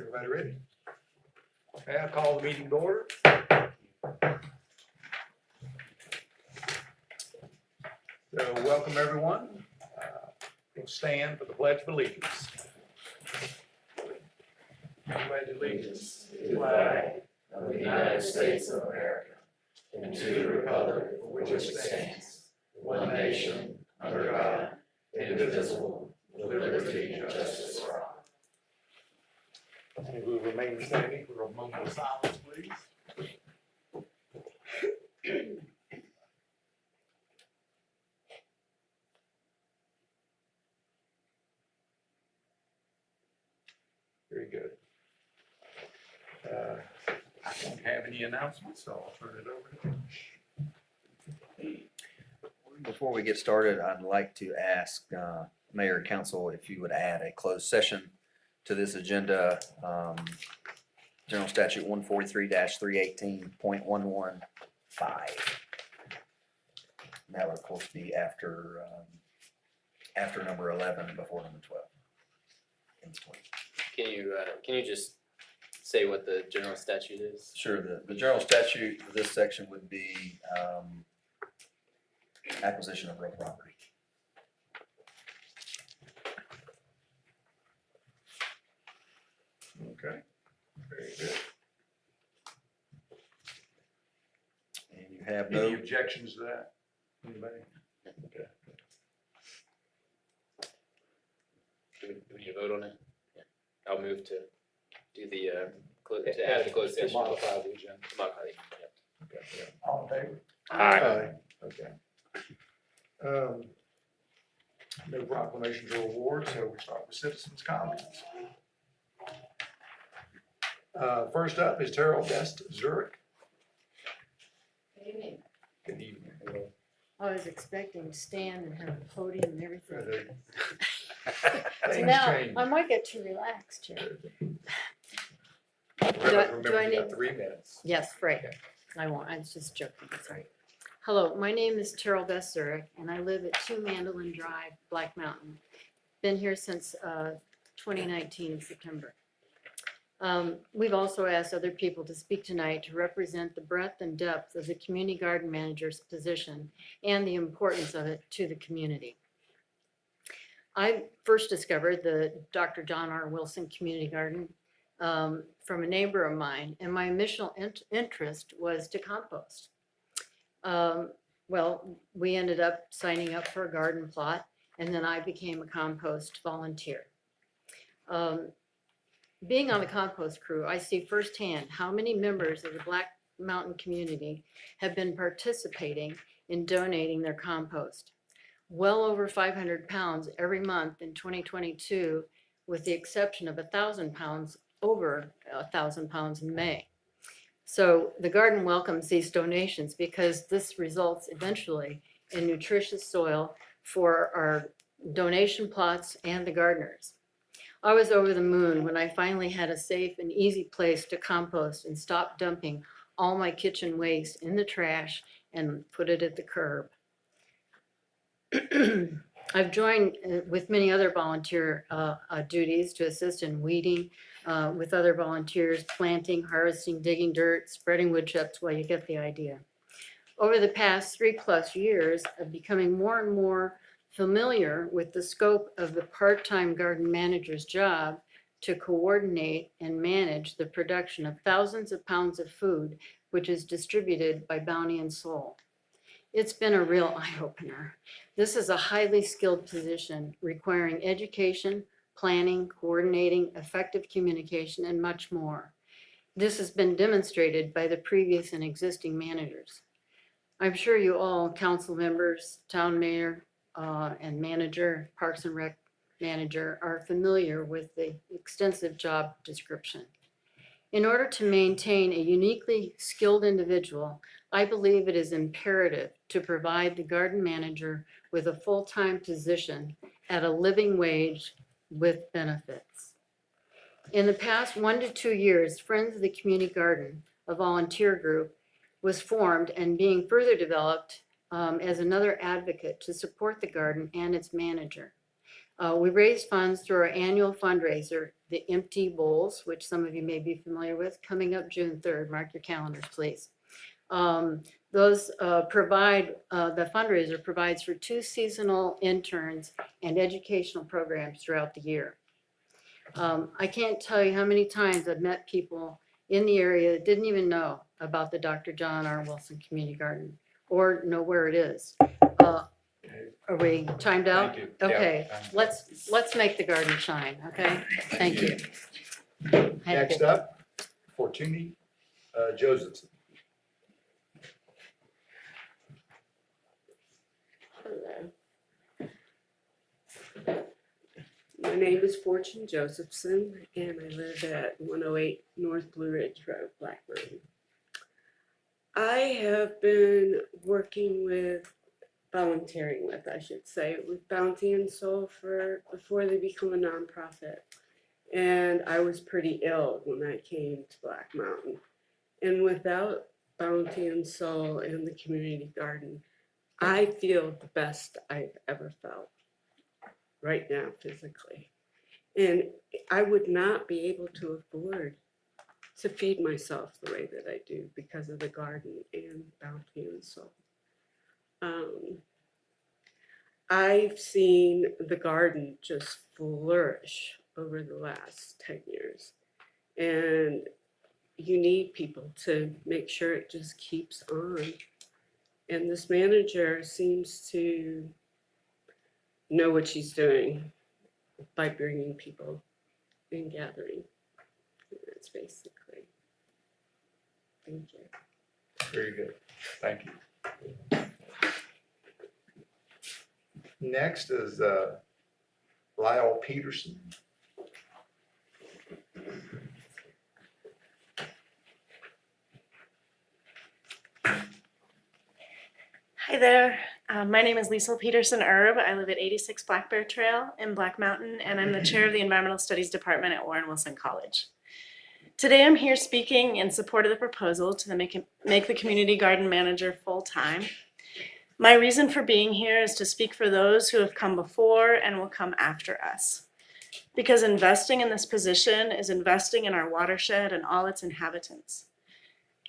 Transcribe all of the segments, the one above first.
Everybody ready? Okay, I call the meeting to order. So welcome everyone. We'll stand for the Pledge of Allegiance. Pledge allegiance To the flag of the United States of America and to the republic for which it stands, one nation, under God, indivisible, with liberty and justice for all. And we will remain standing for a moment of silence, please. Very good. I don't have any announcements, so I'll turn it over to you. Before we get started, I'd like to ask Mayor and Council if you would add a closed session to this agenda. General Statute 143-318.115. That would of course be after number 11 and before number 12. In between. Can you just say what the general statute is? Sure, the general statute for this section would be acquisition of real property. Okay, very good. And you have Any no, objections to that? Anybody? Okay. Do we need to vote on it? Yeah. I'll move to do the, to add the closed session. Modify the agenda. Modify it, Okay, yeah. All in favor? Aye. Okay. No proclamations or awards, so we start with citizens' comments. First up is Terrell Best Zurich. Good evening. Good evening. I was expecting to stand and have a podium and everything. So Things now change. I might get too relaxed here. Remember, I you got need- 3 minutes. Yes, right. Okay. I won't. I was just joking. Sorry. Hello, my name is Terrell Besser, and I live at 2 Mandolin Drive, Black Mountain. Been here since 2019, September. We've also asked other people to speak tonight to represent the breadth and depth of the community garden manager's position and the importance of it to the community. I first discovered the Dr. John R. Wilson Community Garden from a neighbor of mine, and my initial interest was to compost. Well, we ended up signing up for a garden plot, and then I became a compost volunteer. Being on the compost crew, I see firsthand how many members of the Black Mountain community have been participating in donating their compost. Well over 500 pounds every month in 2022, with the exception of 1,000 pounds, over 1,000 pounds in May. So the garden welcomes these donations because this results eventually in nutritious soil for our donation plots and the gardeners. I was over the moon when I finally had a safe and easy place to compost and stop dumping all my kitchen waste in the trash and put it at the curb. I've joined with many other volunteer duties to assist in weeding with other volunteers, planting, harvesting, digging dirt, spreading wood chips. Well, you get the idea. Over the past 3+ years of becoming more and more familiar with the scope of the part-time garden manager's job to coordinate and manage the production of thousands of pounds of food, which is distributed by Bounty and Soul. It's been a real eye-opener. This is a highly skilled position requiring education, planning, coordinating, effective communication, and much more. This has been demonstrated by the previous and existing managers. I'm sure you all, council members, town mayor, and manager, Parks and Rec manager, are familiar with the extensive job description. In order to maintain a uniquely skilled individual, I believe it is imperative to provide the garden manager with a full-time position at a living wage with benefits. In the past 1 to 2 years, Friends of the Community Garden, a volunteer group, was formed and being further developed as another advocate to support the garden and its manager. We raise funds through our annual fundraiser, the Empty Bowls, which some of you may be familiar with, coming up June 3rd. Mark your calendars, please. Those provide, the fundraiser provides for 2 seasonal interns and educational programs throughout the year. I can't tell you how many times I've met people in the area that didn't even know about the Dr. John R. Wilson Community Garden or know where it is. Are we timed out? Thank you. Yeah. Okay, let's make the garden shine, okay? Thank you. Next up, Fortuny Josephson. Hello. My name is Fortune Josephson, and I live at 108 North Blue Ridge Road, Black Mountain. I have been volunteering with, I should say, with Bounty and Soul before they become a nonprofit. And I was pretty ill when I came to Black Mountain. And without Bounty and Soul and the community garden, I feel the best I've ever felt right now physically. And I would not be able to afford to feed myself the way that I do because of the garden and Bounty and Soul. I've seen the garden just flourish over the last 10 years. And you need people to make sure it just keeps on. And this manager seems to know what she's doing by bringing people and gathering. And that's basically. Thank you. Very good. Thank you. Next is Liesel Peterson. Hi there. My name is Liesel Peterson Erb. I live at 86 Black Bear Trail in Black Mountain, and I'm the chair of the Environmental Studies Department at Warren Wilson College. Today I'm here speaking in support of the proposal to make the community garden manager full-time. My reason for being here is to speak for those who have come before and will come after us. Because investing in this position is investing in our watershed and all its inhabitants.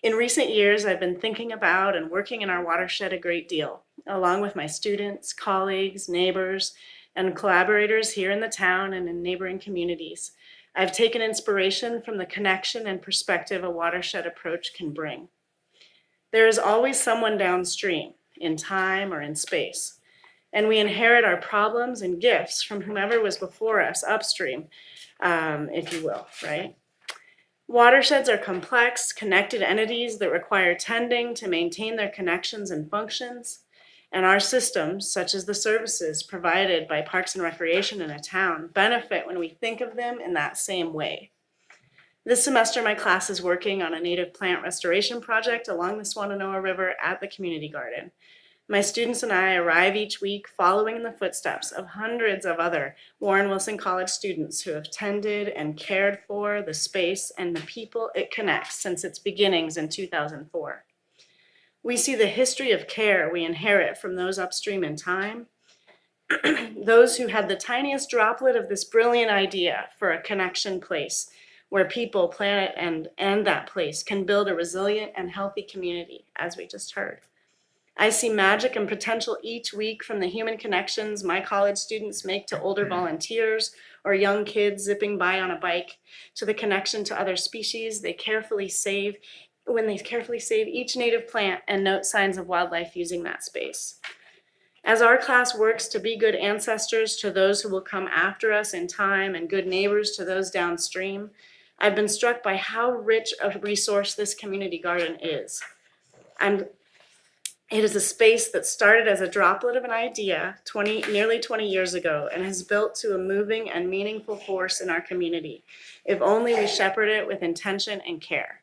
In recent years, I've been thinking about and working in our watershed a great deal, along with my students, colleagues, neighbors, and collaborators here in the town and in neighboring communities. I've taken inspiration from the connection and perspective a watershed approach can bring. There is always someone downstream, in time or in space, and we inherit our problems and gifts from whomever was before us upstream, if you will, right? Watersheds are complex, connected entities that require tending to maintain their connections and functions, and our systems, such as the services provided by Parks and Recreation in a town, benefit when we think of them in that same way. This semester, my class is working on a native plant restoration project along the Swannanoa River at the community garden. My students and I arrive each week following in the footsteps of hundreds of other Warren Wilson College students who have tended and cared for the space and the people it connects since its beginnings in 2004. We see the history of care we inherit from those upstream in time, those who had the tiniest droplet of this brilliant idea for a connection place where people, planet, and that place can build a resilient and healthy community, as we just heard. I see magic and potential each week from the human connections my college students make to older volunteers or young kids zipping by on a bike, to the connection to other species they carefully save each native plant and note signs of wildlife using that space. As our class works to be good ancestors to those who will come after us in time and good neighbors to those downstream, I've been struck by how rich a resource this community garden is. It is a space that started as a droplet of an idea nearly 20 years ago and has built to a moving and meaningful force in our community, if only we shepherd it with intention and care.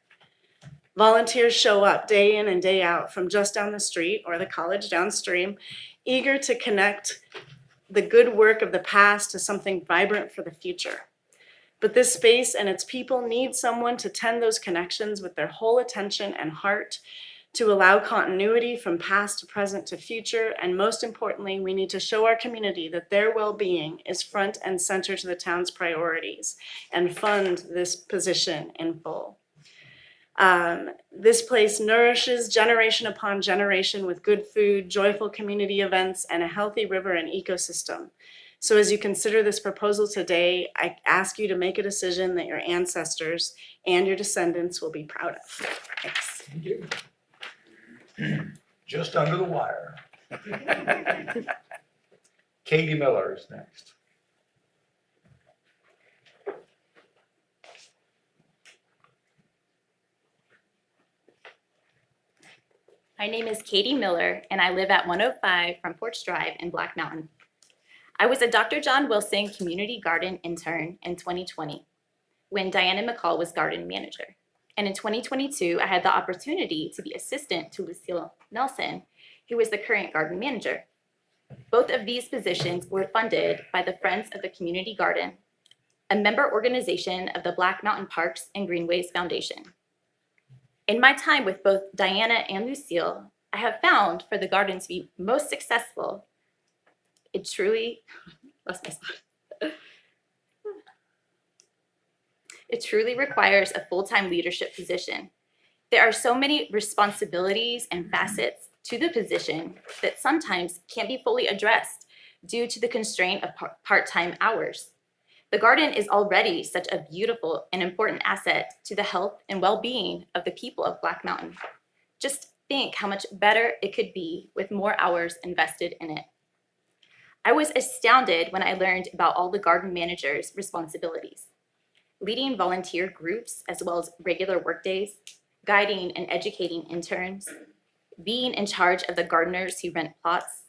Volunteers show up day in and day out from just down the street or the college downstream, eager to connect the good work of the past to something vibrant for the future. But this space and its people need someone to tend those connections with their whole attention and heart, to allow continuity from past to present to future, and most importantly, we need to show our community that their well-being is front and center to the town's priorities and fund this position in full. This place nourishes generation upon generation with good food, joyful community events, and a healthy river and ecosystem. So as you consider this proposal today, I ask you to make a decision that your ancestors and your descendants will be proud of. Thanks. Thank you. Just under the wire. Katie Miller is next. My name is Katie Miller, and I live at 105 Front Porch Drive in Black Mountain. I was a Dr. John Wilson Community Garden intern in 2020 when Diana McCall was garden manager. And in 2022, I had the opportunity to be assistant to Liesel Nelson, who was the current garden manager. Both of these positions were funded by the Friends of the Community Garden, a member organization of the Black Mountain Parks and Greenways Foundation. In my time with both Diana and Lucille, I have found for the garden to be most successful, it truly requires a full-time leadership position. There are so many responsibilities and facets to the position that sometimes can't be fully addressed due to the constraint of part-time hours. The garden is already such a beautiful and important asset to the health and well-being of the people of Black Mountain. Just think how much better it could be with more hours invested in it. I was astounded when I learned about all the garden manager's responsibilities: leading volunteer groups as well as regular workdays, guiding and educating interns, being in charge of the gardeners who rent plots,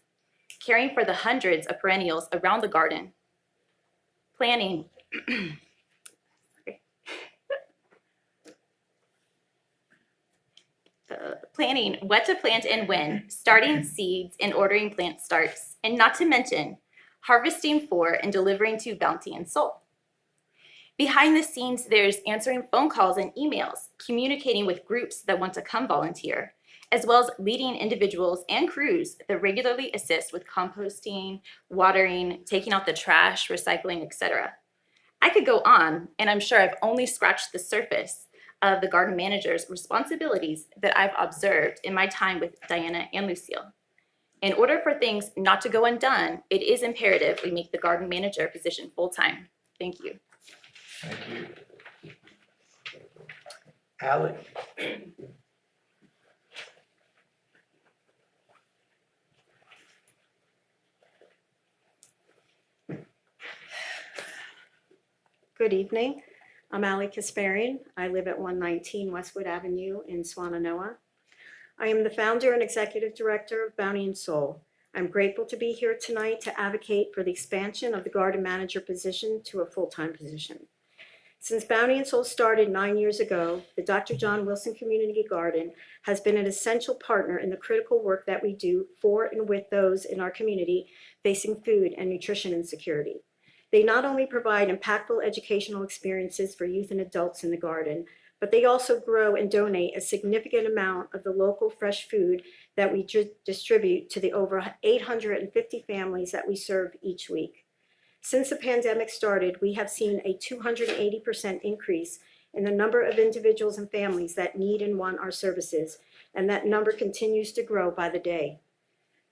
caring for the hundreds of perennials around the garden, planning planning what to plant and when, starting seeds and ordering plant starts, and not to mention harvesting for and delivering to Bounty and Soul. Behind the scenes, there's answering phone calls and emails, communicating with groups that want to come volunteer, as well as leading individuals and crews that regularly assist with composting, watering, taking out the trash, recycling, etc. I could go on, and I'm sure I've only scratched the surface of the garden manager's responsibilities that I've observed in my time with Diana and Lucille. In order for things not to go undone, it is imperative we make the garden manager position full-time. Thank you. Thank you. Allie? Good evening. I'm Kasparin. I live at 119 Westwood Avenue in Swannanoa. I am the founder and executive director of Bounty and Soul. I'm grateful to be here tonight to advocate for the expansion of the garden manager position to a full-time position. Since Bounty and Soul started 9 years ago, the Dr. John Wilson Community Garden has been an essential partner in the critical work that we do for and with those in our community facing food and nutrition insecurity. They not only provide impactful educational experiences for youth and adults in the garden, but they also grow and donate a significant amount of the local fresh food that we distribute to the over 850 families that we serve each week. Since the pandemic started, we have seen a 280% increase in the number of individuals and families that need and want our services, and that number continues to grow by the day.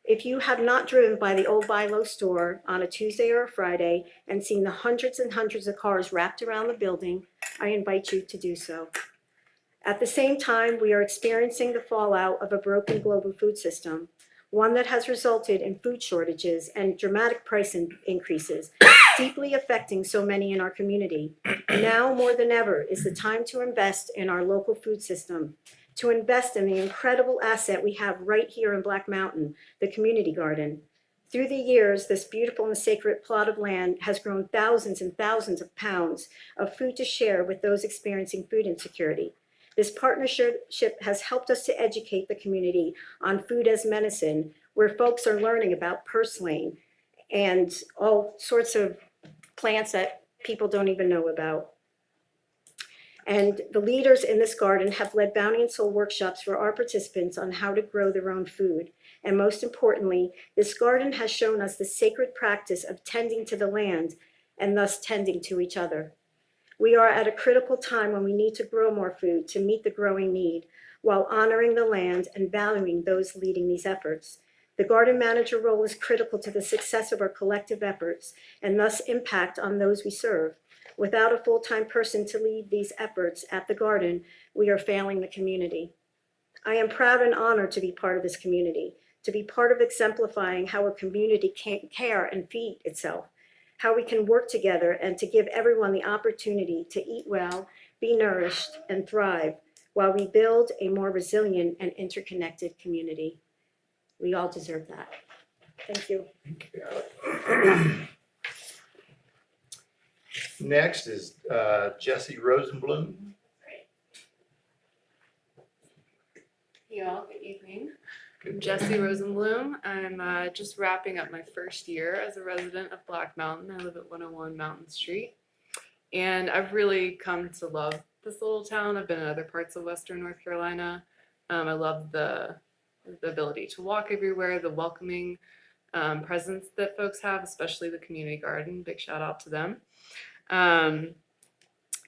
If you have not driven by the old Bilo store on a Tuesday or a Friday and seen the hundreds and hundreds of cars wrapped around the building, I invite you to do so. At the same time, we are experiencing the fallout of a broken global food system, one that has resulted in food shortages and dramatic price increases, deeply affecting so many in our community. Now more than ever is the time to invest in our local food system, to invest in the incredible asset we have right here in Black Mountain, the community garden. Through the years, this beautiful and sacred plot of land has grown thousands and thousands of pounds of food to share with those experiencing food insecurity. This partnership has helped us to educate the community on food as medicine, where folks are learning about purslane and all sorts of plants that people don't even know about. And the leaders in this garden have led Bounty and Soul workshops for our participants on how to grow their own food. And most importantly, this garden has shown us the sacred practice of tending to the land and thus tending to each other. We are at a critical time when we need to grow more food to meet the growing need, while honoring the land and valuing those leading these efforts. The garden manager role is critical to the success of our collective efforts and thus impact on those we serve. Without a full-time person to lead these efforts at the garden, we are failing the community. I am proud and honored to be part of this community, to be part of exemplifying how a community can care and feed itself, how we can work together, and to give everyone the opportunity to eat well, be nourished, and thrive while we build a more resilient and interconnected community. We all deserve that. Thank you. Next is Jesse Rosenblum. Hey y'all, good evening. Good I'm Jesse Rosenblum. I'm just wrapping up my first year as a resident of Black Mountain. I live at 101 Mountain Street. And I've really come to love this little town. I've been in other parts of Western North Carolina. I love the ability to walk everywhere, the welcoming presence that folks have, especially the community garden. Big shout out to them.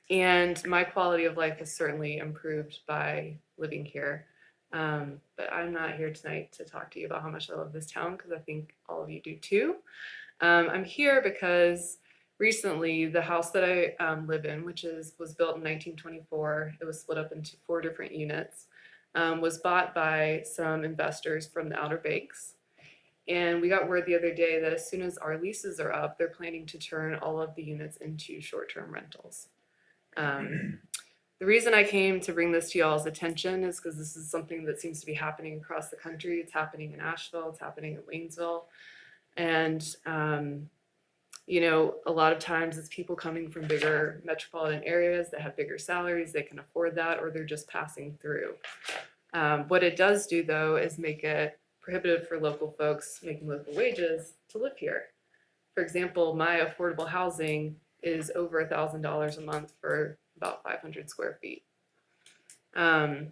And my quality of life has certainly improved by living here. But I'm not here tonight to talk to you about how much I love this town, because I think all of you do too. I'm here because recently the house that I live in, which was built in 1924, it was split up into 4 different units, was bought by some investors from the Outer Banks. And we got word the other day that as soon as our leases are up, they're planning to turn all of the units into short-term rentals. The reason I came to bring this to y'all's attention is because this is something that seems to be happening across the country. It's happening in Asheville, it's happening in Waynesville. And, you know, a lot of times it's people coming from bigger metropolitan areas that have bigger salaries, they can afford that, or they're just passing through. What it does do, though, is make it prohibitive for local folks making local wages to live here. For example, my affordable housing is over $1,000 a month for about 500 square feet. I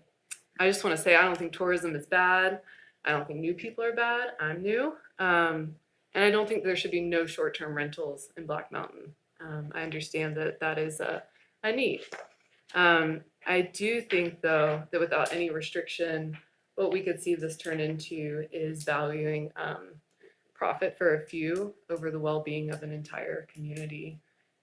just want to say I don't think tourism is bad. I don't think new people are bad. I'm new. And I don't think there should be no short-term rentals in Black Mountain. I understand that that is a need. I do think, though, that without any restriction, what we could see this turn into is valuing profit for a few over the well-being of an entire community,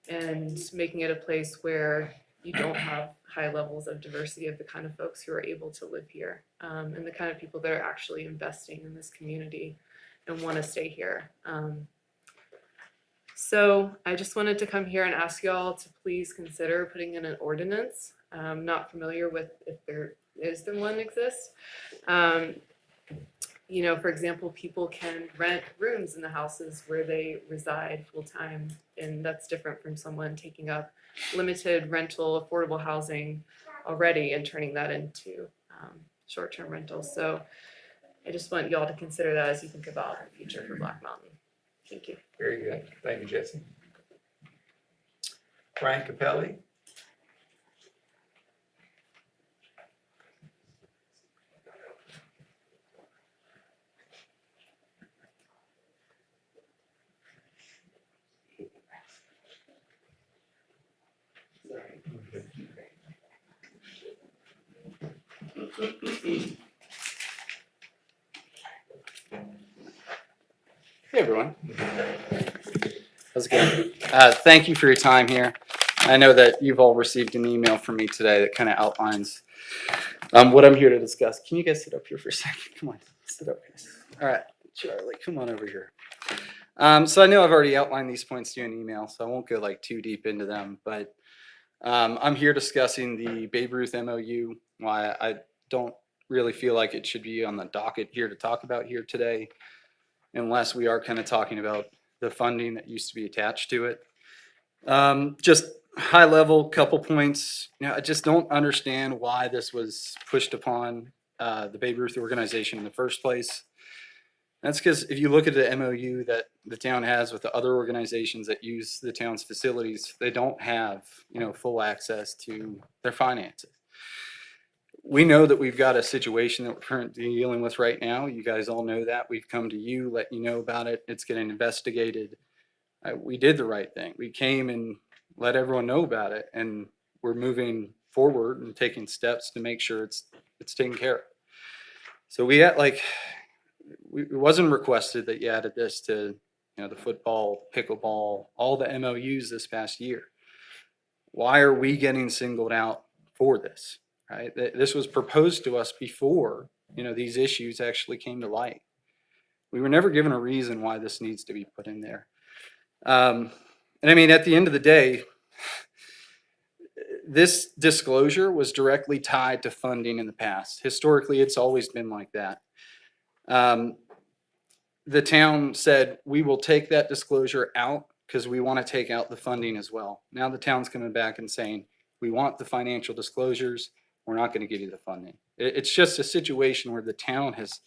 and making it a place where you don't have high levels of diversity of the kind of folks who are able to live here, and the kind of people that are actually investing in this community and want to stay here. So I just wanted to come here and ask y'all to please consider putting in an ordinance. I'm not familiar with if there one exists. You know, for example, people can rent rooms in the houses where they reside full time, and that's different from someone taking up limited rental, affordable housing already and turning that into short-term rentals. So I just want y'all to consider that as you think about the future for Black Mountain. Thank you. Very good. Thank you, Jesse. Frank Capelli. Hey everyone. How's it going? Thank you for your time here. I know that you've all received an email from me today that kind of outlines what I'm here to discuss. Can you guys sit up here for a second? Come on, sit up, guys. All right, Charlie, come on over here. So I know I've already outlined these points to you in email, so I won't go like too deep into them, but I'm here discussing the Babe Ruth MOU, why I don't really feel like it should be on the docket here to talk about here today, unless we are kind of talking about the funding that used to be attached to it. Just high level, couple points. You know, I just don't understand why this was pushed upon the Babe Ruth organization in the first place. That's because if you look at the MOU that the town has with the other organizations that use the town's facilities, they don't have, full access to their finances. We know that we've got a situation that we're currently dealing with right now. You guys all know that. We've come to you, let you know about it. It's getting investigated. We did the right thing. We came and let everyone know about it, and we're moving forward and taking steps to make sure it's taken care of. So we had it wasn't requested that you added this to, the football, pickleball, all the MOUs this past year. Why are we getting singled out for this? Right? This was proposed to us before, these issues actually came to light. We were never given a reason why this needs to be put in there. And I mean, at the end of the day, this disclosure was directly tied to funding in the past. Historically, it's always been like that. The town said, we will take that disclosure out because we want to take out the funding as well. Now the town's coming back and saying, we want the financial disclosures. We're not going to give you the funding. It's just a situation where the town has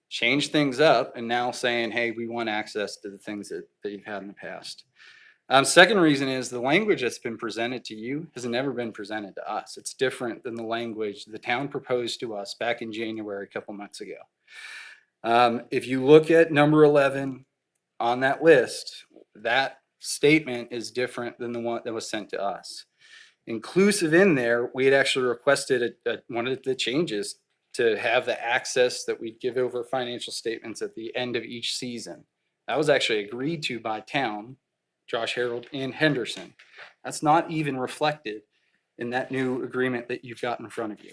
changed things up and now saying, hey, we want access to the things that you've had in the past. Second reason is the language that's been presented to you has never been presented to us. It's different than the language the town proposed to us back in January a couple months ago. If you look at number 11 on that list, that statement is different than the one that was sent to us. Inclusive in there, we had actually requested one of the changes to have the access that we'd give over financial statements at the end of each season. That was actually agreed to by town, Josh Harold, and Henderson. That's not even reflected in that new agreement that you've got in front of you.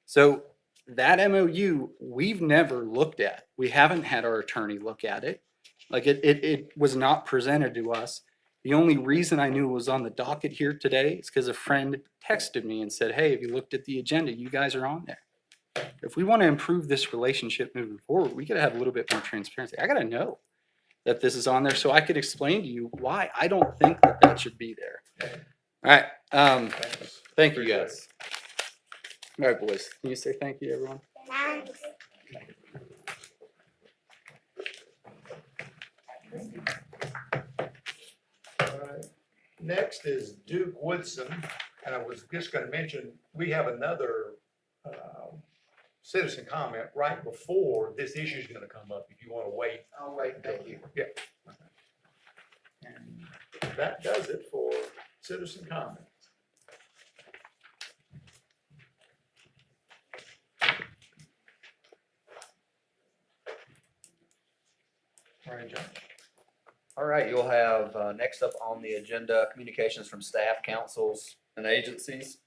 So that MOU, we've never looked at. We haven't had our attorney look at it. Like it was not presented to us. The only reason I knew it was on the docket here today is because a friend texted me and said, hey, have you looked at the agenda? You guys are on there. If we want to improve this relationship moving forward, we got to have a little bit more transparency. I got to know that this is on there so I could explain to you why I don't think that should be there. All right. Thank you, guys. All right, boys. Can you say thank you, everyone? Thanks. Next is Duke Woodson, and I was just going to mention, we have another citizen comment right before this issue is going to come up, if you want to wait. I'll wait, thank you. Yeah. And that does it for citizen comments. All right, John. All right, you'll have, next up on the agenda, communications from staff, councils, and agencies.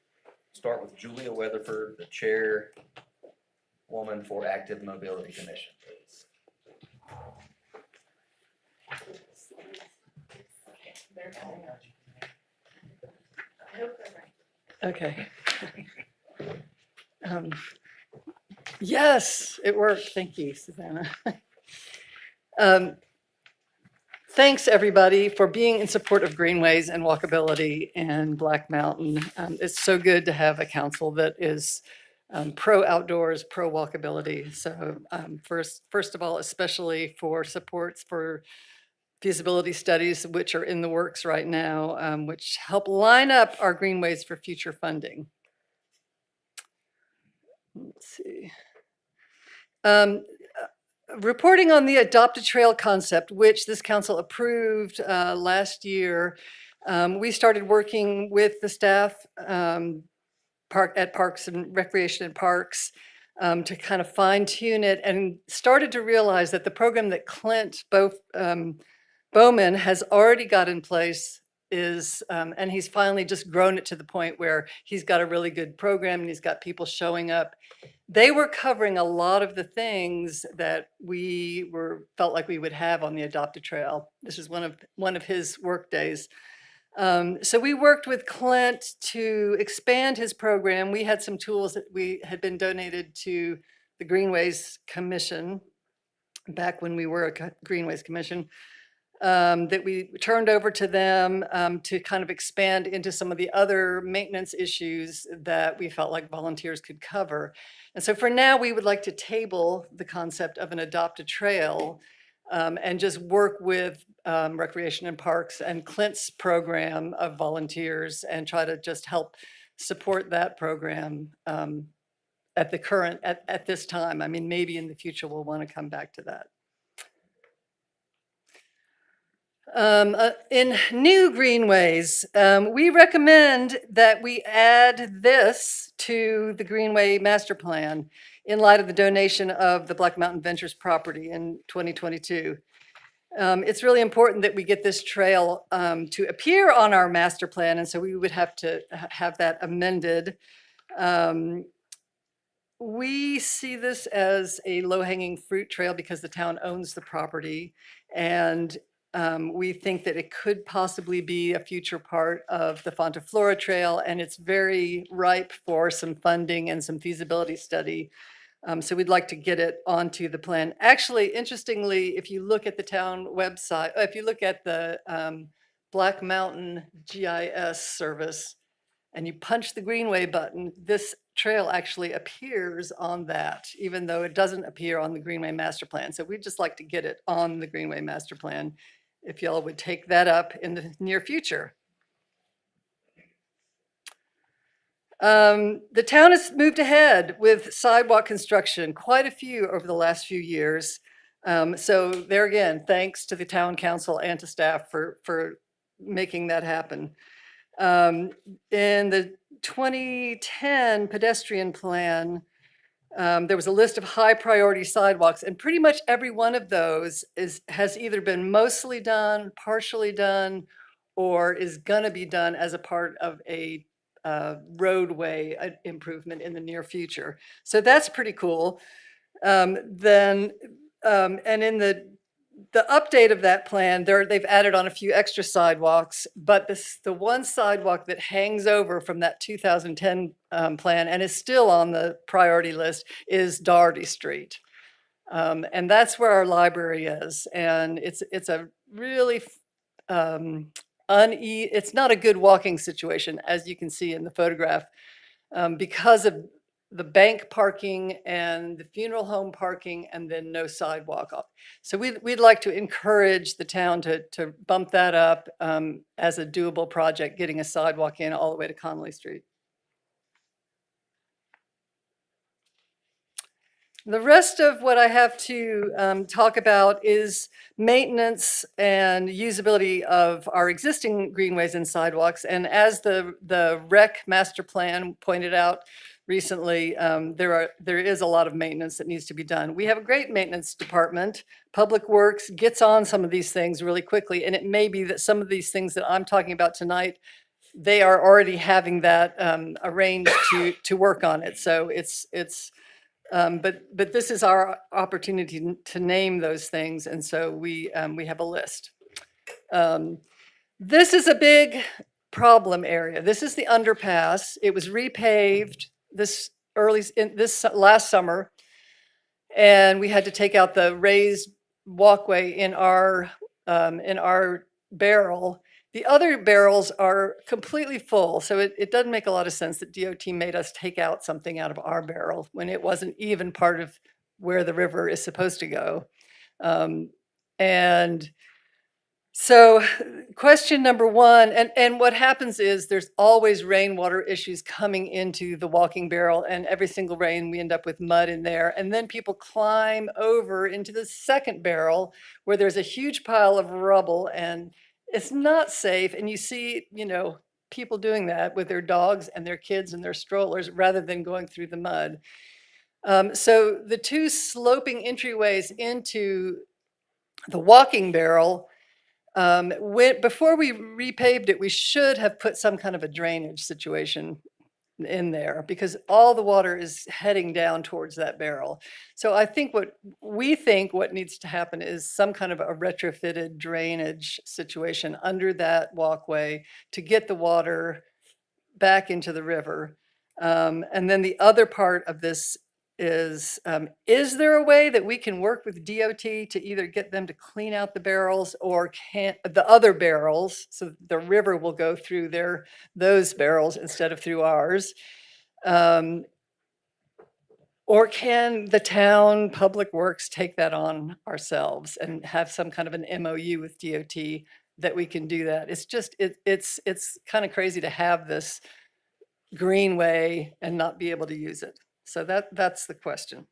Start with Julia Weatherford, the chairwoman for Active Mobility Commission, please. Okay. Yes, it worked. Thank you, Susanna. Thanks, everybody, for being in support of greenways and walkability in Black Mountain. It's so good to have a council that is pro outdoors, pro walkability. So first of all, especially for supports for feasibility studies, which are in the works right now, which help line up our greenways for future funding. Let's see. Reporting on the Adopt a Trail concept, which this council approved last year, we started working with the staff at Parks and Recreation and Parks to kind of fine tune it, and started to realize that the program that Clint Bowman has already got in place is, and he's finally just grown it to the point where he's got a really good program and he's got people showing up. They were covering a lot of the things that we felt like we would have on the Adopt a Trail. This is one of his work days. So we worked with Clint to expand his program. We had some tools that we had been donated to the Greenways Commission back when we were a Greenways Commission. that we turned over to them to kind of expand into some of the other maintenance issues that we felt like volunteers could cover. And so for now, we would like to table the concept of an adopt a trail and just work with Recreation and Parks and Clint's program of volunteers and try to just help support that program at the current, at this time. I mean, maybe in the future, we'll want to come back to that. In new greenways, we recommend that we add this to the Greenway Master Plan in light of the donation of the Black Mountain Ventures property in 2022. It's really important that we get this trail to appear on our master plan, and so we would have to have that amended. We see this as a low-hanging fruit trail because the town owns the property, and we think that it could possibly be a future part of the Fonta Flora Trail, and it's very ripe for some funding and some feasibility study. So we'd like to get it onto the plan. Actually, interestingly, if you look at the town website, if you look at the Black Mountain GIS service, and you punch the Greenway button, this trail actually appears on that, even though it doesn't appear on the Greenway Master Plan. So we'd just like to get it on the Greenway Master Plan, if y'all would take that up in the near future. The town has moved ahead with sidewalk construction, quite a few over the last few years. So there again, thanks to the town council and to staff for making that happen. In the 2010 pedestrian plan, there was a list of high priority sidewalks, and pretty much every one of those has either been mostly done, partially done, or is gonna be done as a part of a roadway improvement in the near future. So that's pretty cool. And in the update of that plan, they've added on a few extra sidewalks, but the one sidewalk that hangs over from that 2010 plan and is still on the priority list is Doherty Street. And that's where our library is. And it's a really it's not a good walking situation, as you can see in the photograph, because of the bank parking and the funeral home parking and then no sidewalk. So we'd like to encourage the town to bump that up as a doable project, getting a sidewalk in all the way to Connolly Street. The rest of what I have to talk about is maintenance and usability of our existing greenways and sidewalks. And as the rec master plan pointed out recently, there is a lot of maintenance that needs to be done. We have a great maintenance department. Public Works gets on some of these things really quickly, and it may be that some of these things that I'm talking about tonight, they are already having that arranged to work on it. So but this is our opportunity to name those things, and so we have a list. This is a big problem area. This is the underpass. It was repaved this last summer, and we had to take out the raised walkway in our barrel. The other barrels are completely full, so it doesn't make a lot of sense that DOT made us take out something out of our barrel when it wasn't even part of where the river is supposed to go. And so question number one, and what happens is there's always rainwater issues coming into the walking barrel, and every single rain we end up with mud in there. And then people climb over into the second barrel where there's a huge pile of rubble, and it's not safe. And you see, people doing that with their dogs and their kids and their strollers rather than going through the mud. So the two sloping entryways into the walking barrel, before we repaved it, we should have put some kind of a drainage situation in there because all the water is heading down towards that barrel. So I think what needs to happen is some kind of a retrofitted drainage situation under that walkway to get the water back into the river. And then the other part of this is there a way that we can work with DOT to either get them to clean out the barrels or the other barrels, so the river will go through those barrels instead of through ours? Or can the town Public Works take that on ourselves and have some kind of an MOU with DOT that we can do that? It's just, it's kind of crazy to have this greenway and not be able to use it. So that's the question.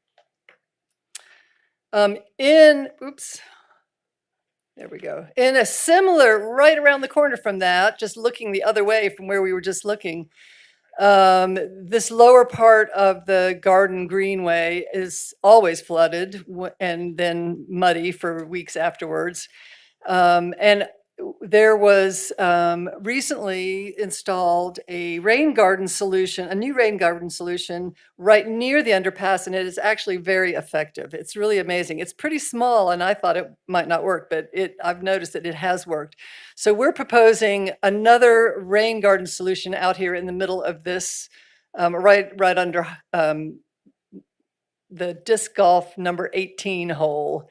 There we go. In a similar, right around the corner from that, just looking the other way from where we were just looking, this lower part of the garden greenway is always flooded and then muddy for weeks afterwards. And there was recently installed a rain garden solution, a new rain garden solution right near the underpass, and it is actually very effective. It's really amazing. It's pretty small, and I thought it might not work, but I've noticed that it has worked. So we're proposing another rain garden solution out here in the middle of this, right under the disc golf number 18 hole.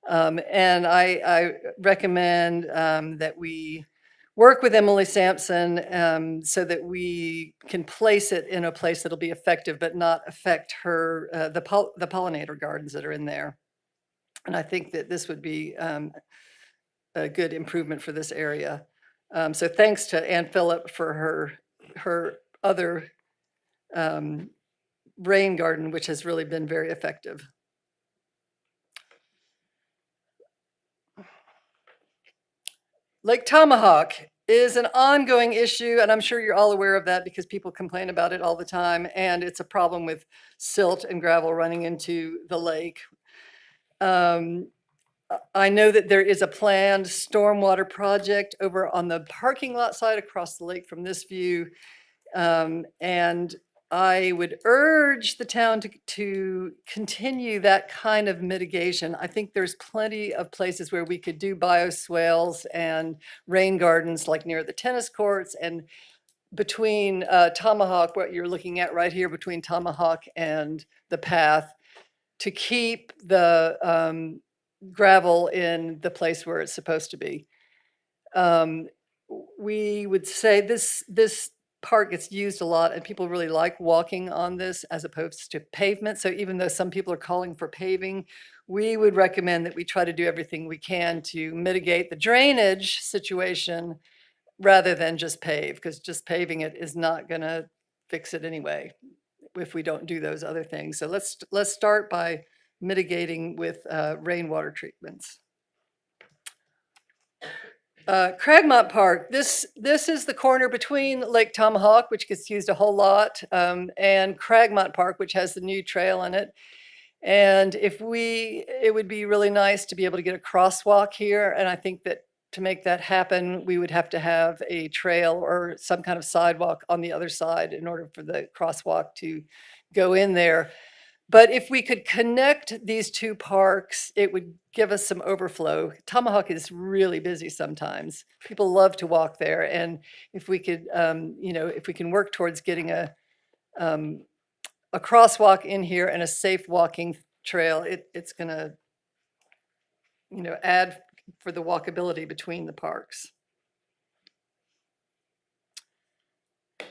And I recommend that we work with Emily Sampson so that we can place it in a place that'll be effective, but not affect the pollinator gardens that are in there. And I think that this would be a good improvement for this area. So thanks to Ann Phillip for her other rain garden, which has really been very effective. Lake Tomahawk is an ongoing issue, and I'm sure you're all aware of that because people complain about it all the time, and it's a problem with silt and gravel running into the lake. I know that there is a planned stormwater project over on the parking lot side across the lake from this view, and I would urge the town to continue that kind of mitigation. I think there's plenty of places where we could do bioswales and rain gardens, like near the tennis courts and between Tomahawk, what you're looking at right here between Tomahawk and the path, to keep the gravel in the place where it's supposed to be. We would say this park gets used a lot and people really like walking on this as opposed to pavement. So even though some people are calling for paving, we would recommend that we try to do everything we can to mitigate the drainage situation rather than just pave, because just paving it is not going to fix it anyway if we don't do those other things. So let's start by mitigating with rainwater treatments. Cragmont Park, this is the corner between Lake Tomahawk, which gets used a whole lot, and Cragmont Park, which has the new trail in it. And it would be really nice to be able to get a crosswalk here. And I think that to make that happen, we would have to have a trail or some kind of sidewalk on the other side in order for the crosswalk to go in there. But if we could connect these two parks, it would give us some overflow. Tomahawk is really busy sometimes. People love to walk there. And if we could, if we can work towards getting a crosswalk in here and a safe walking trail, it's going to, add for the walkability between the parks.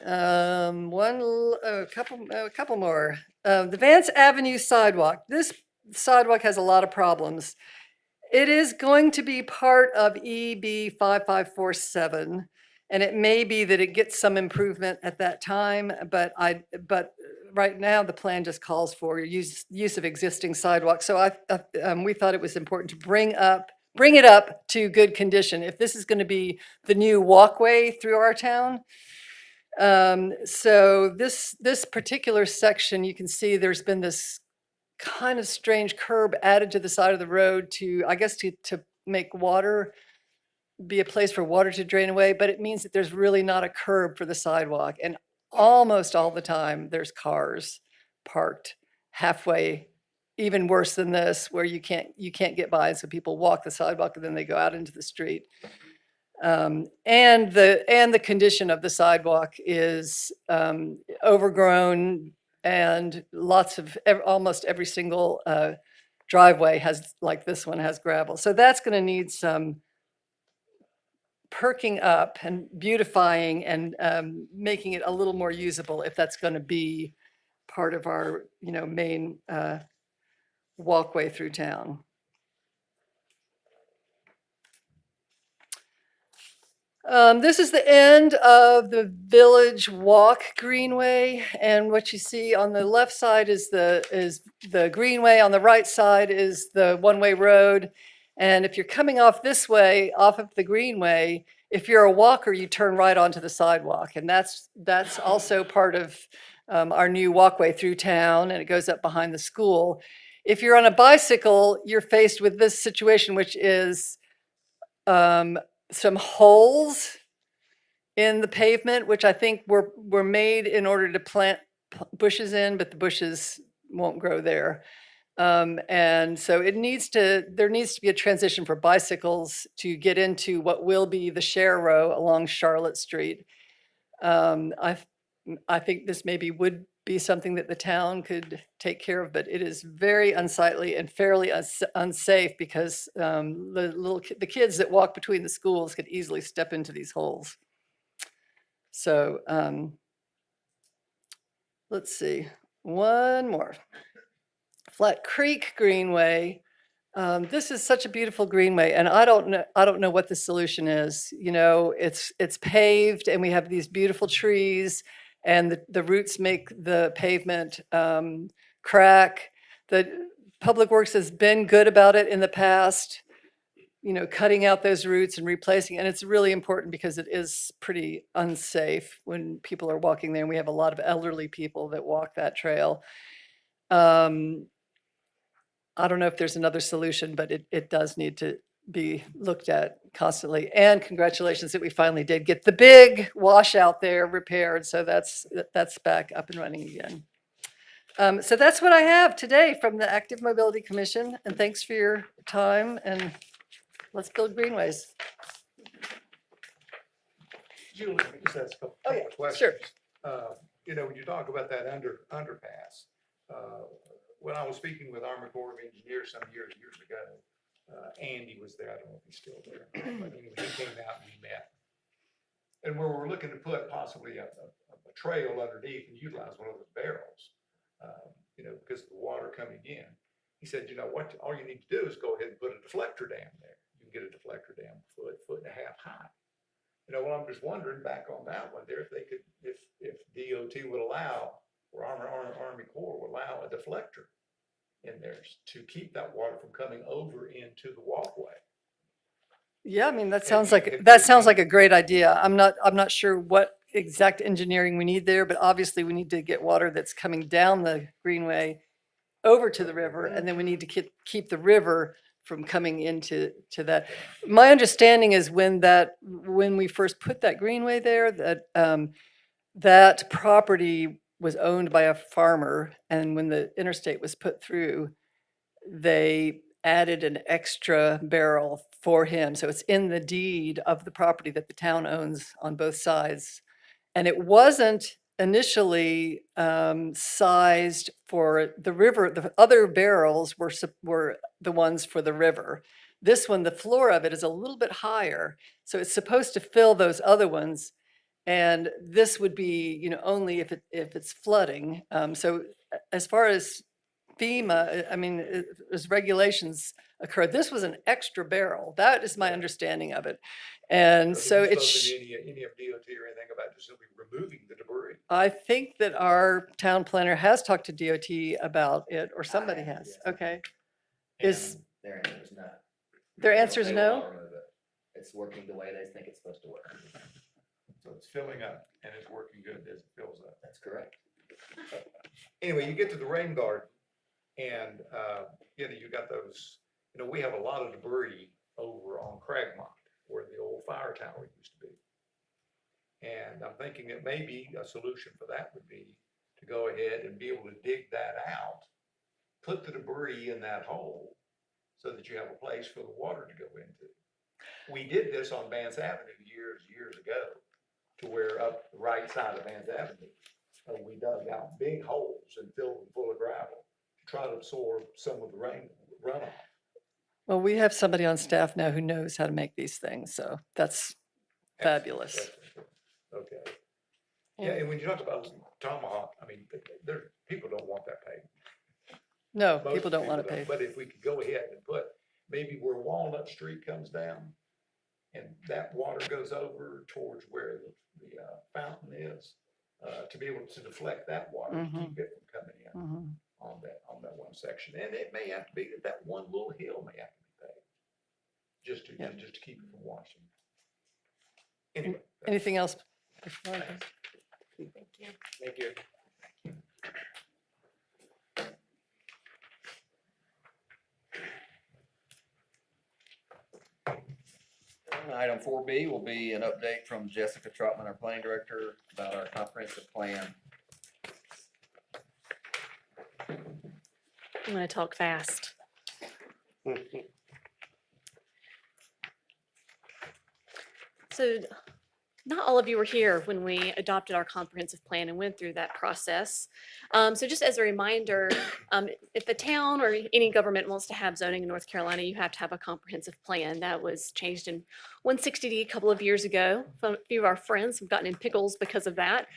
A couple more. The Vance Avenue sidewalk. This sidewalk has a lot of problems. It is going to be part of EB 5547, and it may be that it gets some improvement at that time, but right now the plan just calls for use of existing sidewalks. So we thought it was important to bring it up to good condition. If this is going to be the new walkway through our town. So this particular section, you can see there's been this kind of strange curb added to the side of the road to make water be a place for water to drain away, but it means that there's really not a curb for the sidewalk. And almost all the time there's cars parked halfway, even worse than this, where you can't get by. So people walk the sidewalk and then they go out into the street. And the condition of the sidewalk is overgrown, And almost every single driveway has, like this one has gravel. So that's going to need some perking up and beautifying and making it a little more usable if that's going to be part of our, main walkway through town. This is the end of the Village Walk Greenway, and what you see on the left side is the greenway. On the right side is the one-way road. And if you're coming off this way, off of the greenway, if you're a walker, you turn right onto the sidewalk, and that's also part of our new walkway through town, and it goes up behind the school. If you're on a bicycle, you're faced with this situation, which is some holes in the pavement, which I think were made in order to plant bushes in, but the bushes won't grow there. And so there needs to be a transition for bicycles to get into what will be the share row along Charlotte Street. I think this maybe would be something that the town could take care of, but it is very unsightly and fairly unsafe because the kids that walk between the schools could easily step into these holes. So let's see, one more. Flat Creek Greenway. This is such a beautiful greenway, and I don't know what the solution is. It's paved, and we have these beautiful trees, and the roots make the pavement crack. The Public Works has been good about it in the past, cutting out those roots and replacing. And it's really important because it is pretty unsafe when people are walking there, and we have a lot of elderly people that walk that trail. I don't know if there's another solution, but it does need to be looked at constantly. And congratulations that we finally did get the big washout there repaired. So that's back up and running again. So that's what I have today from the Active Mobility Commission. And thanks for your time, and let's build greenways. Julie, let me just ask a couple Oh, yeah, of questions. sure. When you talk about that underpass, when I was speaking with Army Corps of Engineers some years ago, Andy was there. I don't know if he's still there, but anyway, he came out and we met. And where we're looking to put possibly a trail underneath and utilize one of those barrels, because of the water coming in. He said, what, all you need to do is go ahead and put a deflector dam there. You can get a deflector dam foot and a half high. Well, I'm just wondering back on that one there, if they could, if DOT would allow, or Army Corps would allow a deflector in there to keep that water from coming over into the walkway. Yeah, I mean, that sounds like a great idea. I'm not sure what exact engineering we need there, but obviously we need to get water that's coming down the greenway over to the river, and then we need to keep the river from coming into that. My understanding is when we first put that greenway there, that property was owned by a farmer, and when the interstate was put through, they added an extra barrel for him. So it's in the deed of the property that the town owns on both sides. And it wasn't initially sized for the river. The other barrels were the ones for the river. This one, the floor of it is a little bit higher. So it's supposed to fill those other ones. And this would be, only if it's flooding. So as far as FEMA, I mean, as regulations occur, this was an extra barrel. That is my understanding of it. And so it's any of DOT or anything about just simply removing the debris. I think that our town planner has talked to DOT about it, or somebody has. Yes. Okay. And their answer is no. Their answer is They no? won't remove it. It's working the way they think it's supposed to work. So it's filling up and it's working good as it fills up. That's correct. Anyway, you get to the rain garden and, you got those, we have a lot of debris over on Cragmont where the old fire tower used to be. And I'm thinking that maybe a solution for that would be to go ahead and be able to dig that out, put the debris in that hole so that you have a place for the water to go into. We did this on Vance Avenue years ago, to where up the right side of Vance Avenue, we dug out big holes and filled them full of gravel to try to absorb some of the rain runoff. Well, we have somebody on staff now who knows how to make these things, so that's fabulous. Excellent. Okay. Yeah, and when you talk about tomahawk, I mean, there, people don't want that paved. No, Most people don't want to don't. pay. But if we could go ahead and put, maybe where Walnut Street comes down, and that water goes over towards where the fountain is, to be able to deflect that water, to keep it from coming in Mhm. on that one section. And it may have to be, that one little hill may have to be paved, just to keep it from washing. Anyway. Anything else? before I go? Thank you. Item 4B will be an update from Jessica Trotman, our planning director, about our comprehensive plan. I'm going to talk fast. So not all of you were here when we adopted our comprehensive plan and went through that process. So just as a reminder, if a town or any government wants to have zoning in North Carolina, you have to have a comprehensive plan. That was changed in 160D a couple of years ago. A few of our friends have gotten in pickles because of that.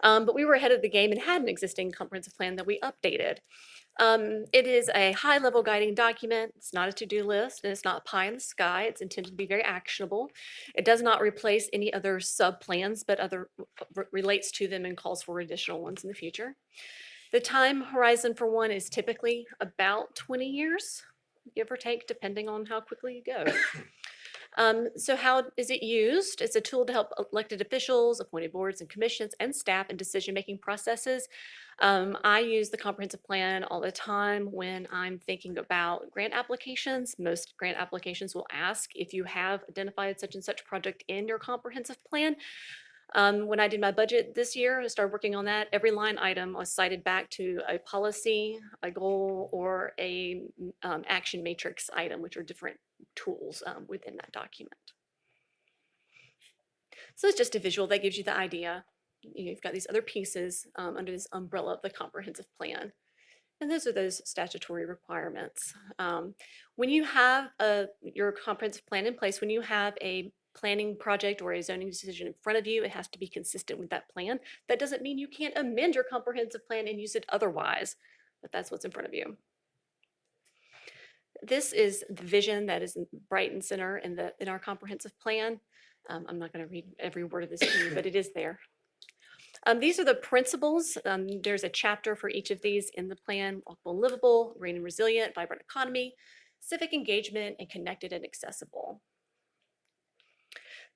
But we were ahead of the game and had an existing comprehensive plan that we updated. It is a high-level guiding document. It's not a to-do list, and it's not pie in the sky. It's intended to be very actionable. It does not replace any other sub-plans, but relates to them and calls for additional ones in the future. The time horizon for one is typically about 20 years, give or take, depending on how quickly you go. So how is it used? It's a tool to help elected officials, appointed boards and commissions, and staff in decision-making processes. I use the comprehensive plan all the time when I'm thinking about grant applications. Most grant applications will ask if you have identified such and such project in your comprehensive plan. When I did my budget this year, I started working on that. Every line item was cited back to a policy, a goal, or a action matrix item, which are different tools within that document. So it's just a visual that gives you the idea. You've got these other pieces under this umbrella of the comprehensive plan. And those are those statutory requirements. When you have your comprehensive plan in place, when you have a planning project or a zoning decision in front of you, it has to be consistent with that plan. That doesn't mean you can't amend your comprehensive plan and use it otherwise, but that's what's in front of you. This is the vision that is bright and center in our comprehensive plan. I'm not going to read every word of this to you, but it is there. These are the principles. There's a chapter for each of these in the plan: walkable and livable, green and resilient, vibrant economy, civic engagement, and connected and accessible.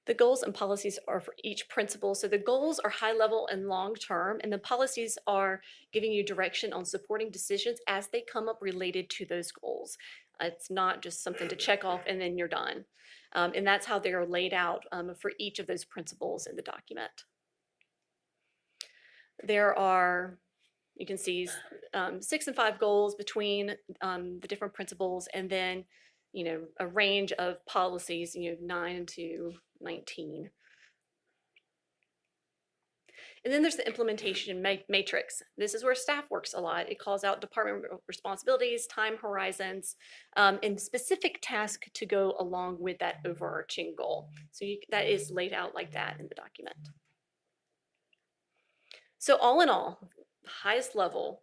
The goals and policies are for each principle. So the goals are high level and long term, and the policies are giving you direction on supporting decisions as they come up related to those goals. It's not just something to check off and then you're done. And that's how they are laid out for each of those principles in the document. There are, you can see 6 and 5 goals between the different principles, and then, a range of policies, 9 to 19. And then there's the implementation matrix. This is where staff works a lot. It calls out department responsibilities, time horizons, and specific tasks to go along with that overarching goal. So that is laid out like that in the document. So all in all, highest level,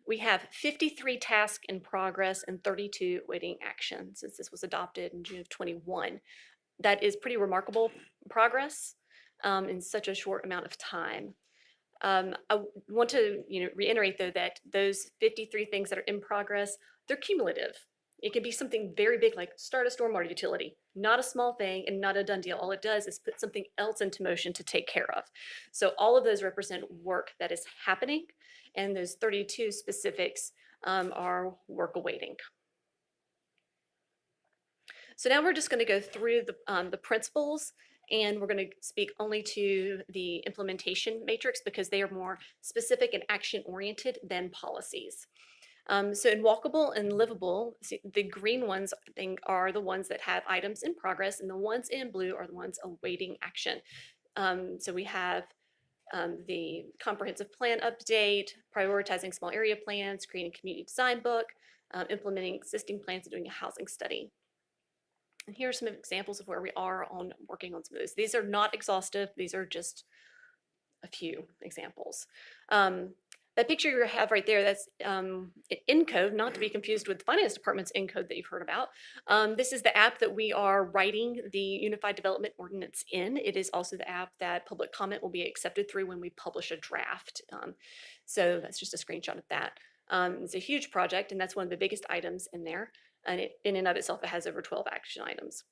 we have 53 tasks in progress and 32 waiting action since this was adopted in June of 21. That is pretty remarkable progress in such a short amount of time. I want to reiterate though that those 53 things that are in progress, they're cumulative. It can be something very big like start a stormwater utility, not a small thing and not a done deal. All it does is put something else into motion to take care of. So all of those represent work that is happening, and those 32 specifics are work awaiting. So now we're just going to go through the principles, and we're going to speak only to the implementation matrix because they are more specific and action oriented than policies. So in walkable and livable, the green ones are the ones that have items in progress, and the ones in blue are the ones awaiting action. So we have the comprehensive plan update, prioritizing small area plans, creating a community design book, implementing existing plans, and doing a housing study. And here are some examples of where we are on working on some of those. These are not exhaustive. These are just a few examples. That picture you have right there, that's Encode, not to be confused with the finance department's Encode that you've heard about. This is the app that we are writing the Unified Development Ordinance in. It is also the app that public comment will be accepted through when we publish a draft. So that's just a screenshot of that. It's a huge project, and that's one of the biggest items in there. And in and of itself, it has over 12 action items.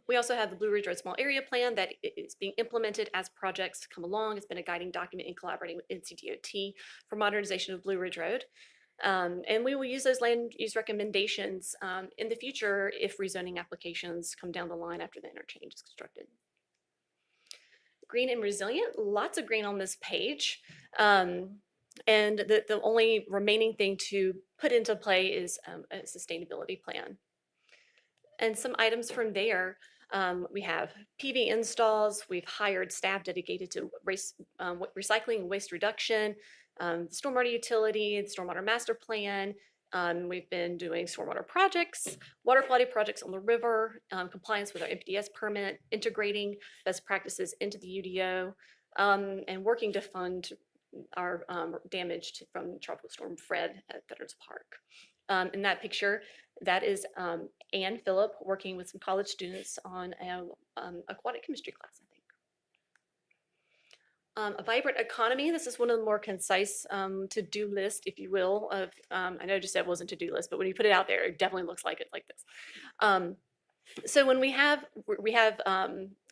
We also have the Blue Ridge Road Small Area Plan that is being implemented as projects come along. It's been a guiding document in collaborating with NCDOT for modernization of Blue Ridge Road. And we will use those land use recommendations in the future if rezoning applications come down the line after the interchange is constructed. Green and resilient, lots of green on this page. And the only remaining thing to put into play is a sustainability plan. And some items from there, we have PV installs, we've hired staff dedicated to recycling and waste reduction, stormwater utility, the stormwater master plan. We've been doing stormwater projects, water quality projects on the river, compliance with our MPDS permit, integrating best practices into the UDO, and working to fund our damage from Tropical Storm Fred at Veterans Park. In that picture, that is Ann Phillip working with some college students on an aquatic chemistry class, I think. A vibrant economy, this is one of the more concise to-do list, if you will, of, I know I just said it wasn't to-do list, but when you put it out there, it definitely looks like it like this. So when we have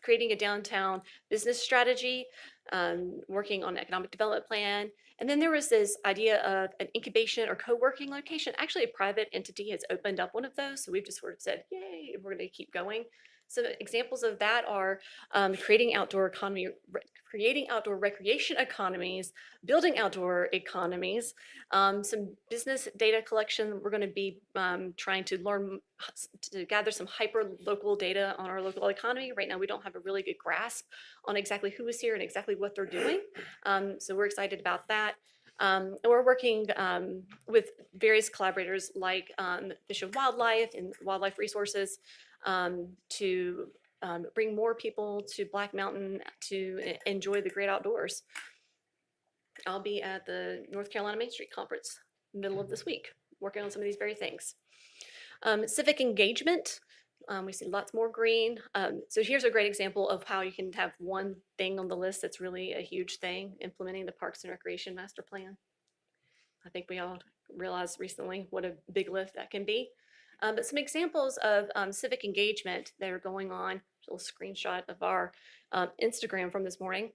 creating a downtown business strategy, working on an economic development plan. And then there was this idea of an incubation or co-working location. Actually, a private entity has opened up one of those. So we've just sort of said, yay, we're going to keep going. So examples of that are creating outdoor recreation economies, building outdoor economies, some business data collection. We're going to be trying to learn to gather some hyper-local data on our local economy. Right now, we don't have a really good grasp on exactly who is here and exactly what they're doing. So we're excited about that. And we're working with various collaborators like Fish and Wildlife and Wildlife Resources to bring more people to Black Mountain to enjoy the great outdoors. I'll be at the North Carolina Main Street Conference middle of this week, working on some of these very things. Civic engagement, we see lots more green. So here's a great example of how you can have one thing on the list that's really a huge thing, implementing the Parks and Recreation Master Plan. I think we all realized recently what a big lift that can be. But some examples of civic engagement that are going on, a little screenshot of our Instagram from this morning.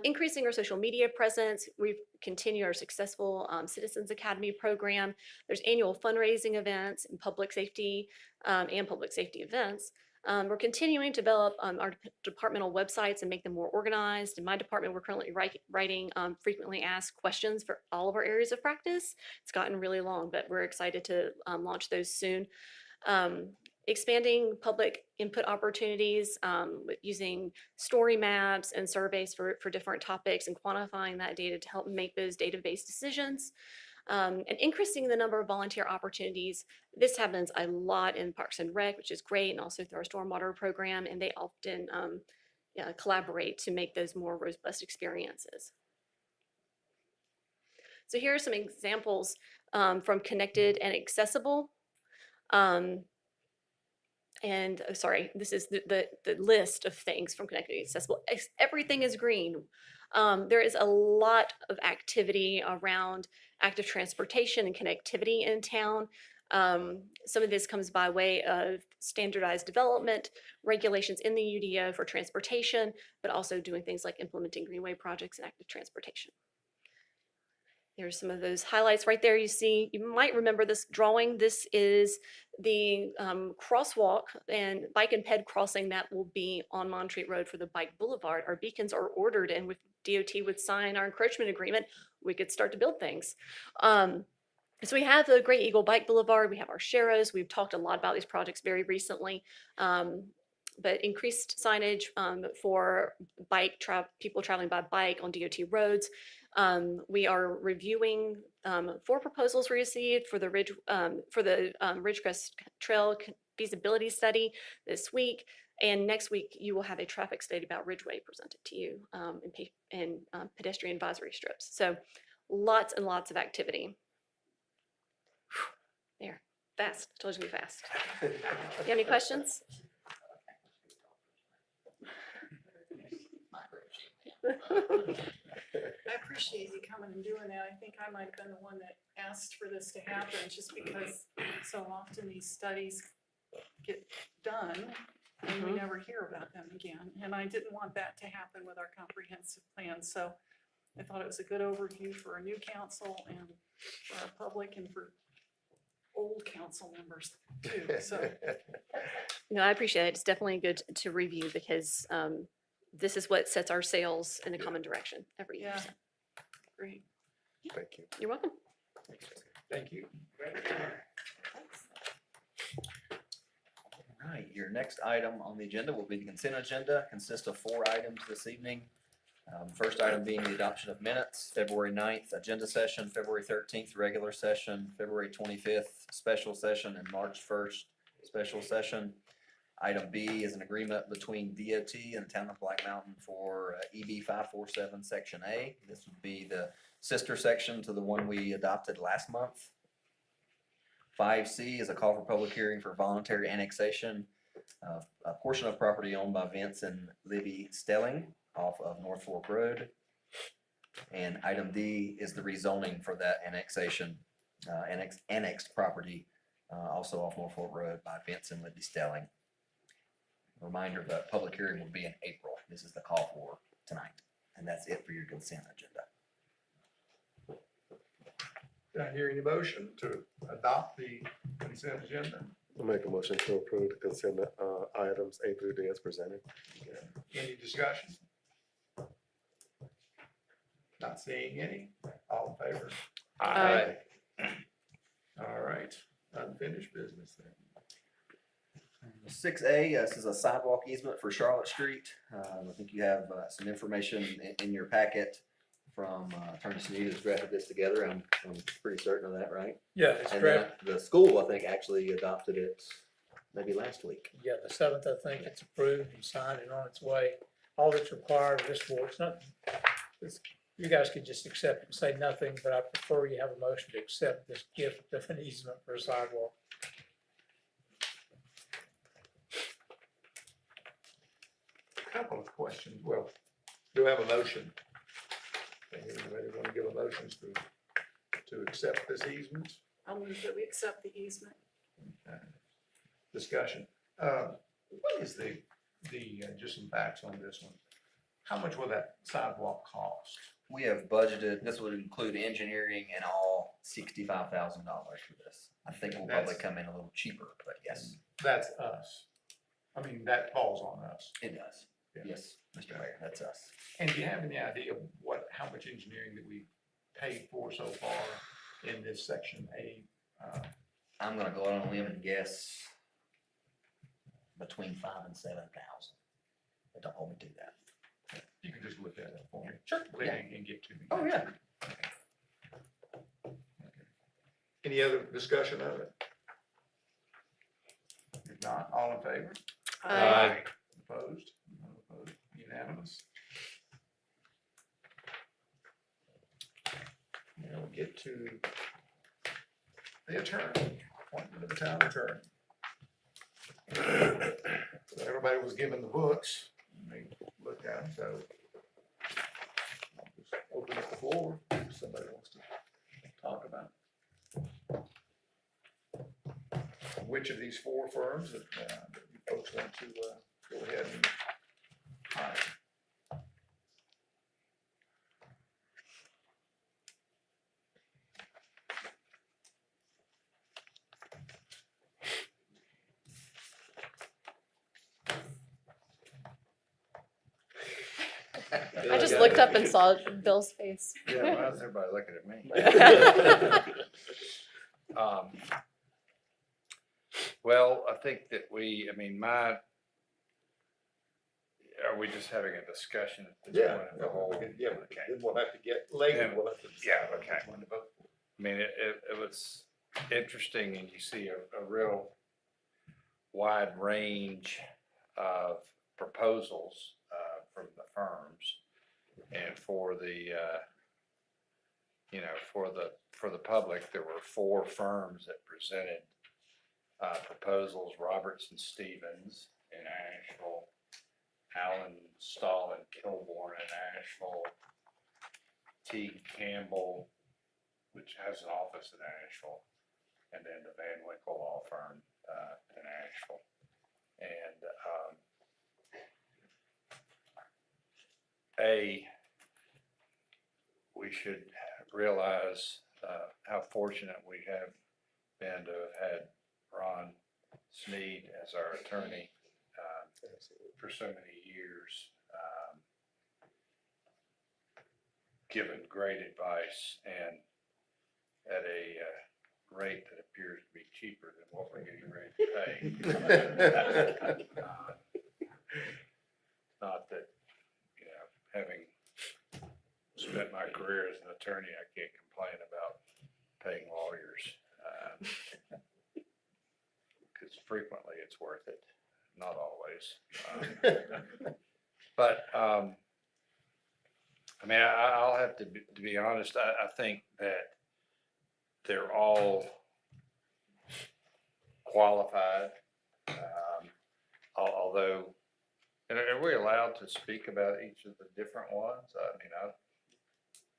Increasing our social media presence. We've continued our successful Citizens Academy program. There's annual fundraising events and public safety events. We're continuing to develop our departmental websites and make them more organized. In my department, we're currently writing frequently asked questions for all of our areas of practice. It's gotten really long, but we're excited to launch those soon. Expanding public input opportunities using story maps and surveys for different topics and quantifying that data to help make those data-based decisions. And increasing the number of volunteer opportunities. This happens a lot in Parks and Rec, which is great, and also through our stormwater program, and they often collaborate to make those more robust experiences. So here are some examples from Connected and Accessible. This is the list of things from Connected and Accessible. Everything is green. There is a lot of activity around active transportation and connectivity in town. Some of this comes by way of standardized development, regulations in the UDO for transportation, but also doing things like implementing greenway projects and active transportation. Here's some of those highlights right there. You see, you might remember this drawing. This is the crosswalk and bike and ped crossing that will be on Montreat Road for the Bike Boulevard. Our beacons are ordered, and if DOT would sign our encroachment agreement, we could start to build things. So we have the Great Eagle Bike Boulevard. We have our Sharrows. We've talked a lot about these projects very recently. but increased signage for people traveling by bike on DOT roads. We are reviewing 4 proposals we received for the Ridgecrest Trail feasibility study this week. And next week, you will have a traffic study about Ridgeway presented to you and pedestrian advisory strips. So lots and lots of activity. There, fast. I told you to be fast. You have any questions? I appreciate you coming and doing that. I think I might have been the one that asked for this to happen, just because so often these studies get done and we never hear about them again. And I didn't want that to happen with our comprehensive plan. So I thought it was a good overview for a new council and for our public and for old council members too. So No, I appreciate it. It's definitely good to review because this is what sets our sails in a common direction every year. yeah, So great. Thank you. you're welcome. Thank you. All right, your next item on the agenda will be the consent agenda, consists of 4 items this evening. First item being the adoption of minutes, February 9th, agenda session, February 13th, regular session, February 25th, special session, and March 1st, special session. Item B is an agreement between DOT and the town of Black Mountain for EB 547 Section A. This would be the sister section to the one we adopted last month. 5C is a call for public hearing for voluntary annexation of a portion of property owned by Vince and Libby Stelling off of North Fork Road. And item D is the rezoning for that annexation, annexed property, also off North Fork Road by Vince and Libby Stelling. Reminder, the public hearing will be in April. This is the call for tonight, and that's it for your consent agenda. Did I hear any motion to adopt the consent agenda? I'll make a motion to approve the consent items A through D as presented. Any discussion? Not seeing any. All in favor? Aye. All right, unfinished business then. 6A, this is a sidewalk easement for Charlotte Street. I think you have some information in your packet from Attorney Sneed who's drafted this together. I'm pretty certain of that, right? Yeah, it's And draft, the school, I think, actually adopted it maybe last week. yeah, the 7th, I think it's approved and signed and on its way. All that's required of this board, it's not, you guys could just accept and say nothing, but I prefer you have a motion to accept this gift of an easement for a sidewalk. Couple of questions. Well, do I have a motion? Anybody want to give a motion to accept this easement? I'll move that we accept the easement. Discussion. What is the, just some facts on this one? How much will that sidewalk cost? We have budgeted, this would include engineering and all $65,000 for this. I think we'll probably come in a little cheaper, but yes, That's us. I mean, that falls on us. it does. Yeah. Yes, Mr. Mayor, that's us. And do you have any idea how much engineering that we paid for so far in this section A? I'm gonna go out on a limb and guess between 5,000 and 7,000. But don't hold me to that. You can just look that up for me. Sure. Yeah. And get to me. Oh, yeah. Okay. Any other discussion of it? If not, all in favor? Aye. Opposed? None opposed? Unanimous? Now we get to the attorney, appointment of the town attorney. So everybody was given the books, and they looked at them, so I'll just open up the floor if somebody wants to talk about which of these 4 firms that you folks want to go ahead and hire. I just looked up and saw Bill's face. Yeah, why is everybody looking at me? Well, I think that my are we just having a discussion at this Yeah, point of the whole? yeah, Okay. then we'll have to get, later, Then- we'll have to. yeah, decide okay. which one to vote for. I mean, it was interesting, and you see a real wide range of proposals from the firms. And for the, for the public, there were 4 firms that presented proposals: Robertson Stevens in Asheville, Allen Stahl and Kilborn in Asheville, T. Campbell, which has an office in Asheville, and then the Van Winkle Law Firm in Asheville. And we should realize how fortunate we have been to have had Ron Sneed as our attorney for so many years, given great advice and at a rate that appears to be cheaper than what we're getting ready to pay. Not that, having spent my career as an attorney, I can't complain about paying lawyers. Because frequently it's worth it, not always. But, I mean, I'll have to be honest, I think that they're all qualified, although, and are we allowed to speak about each of the different ones? I mean,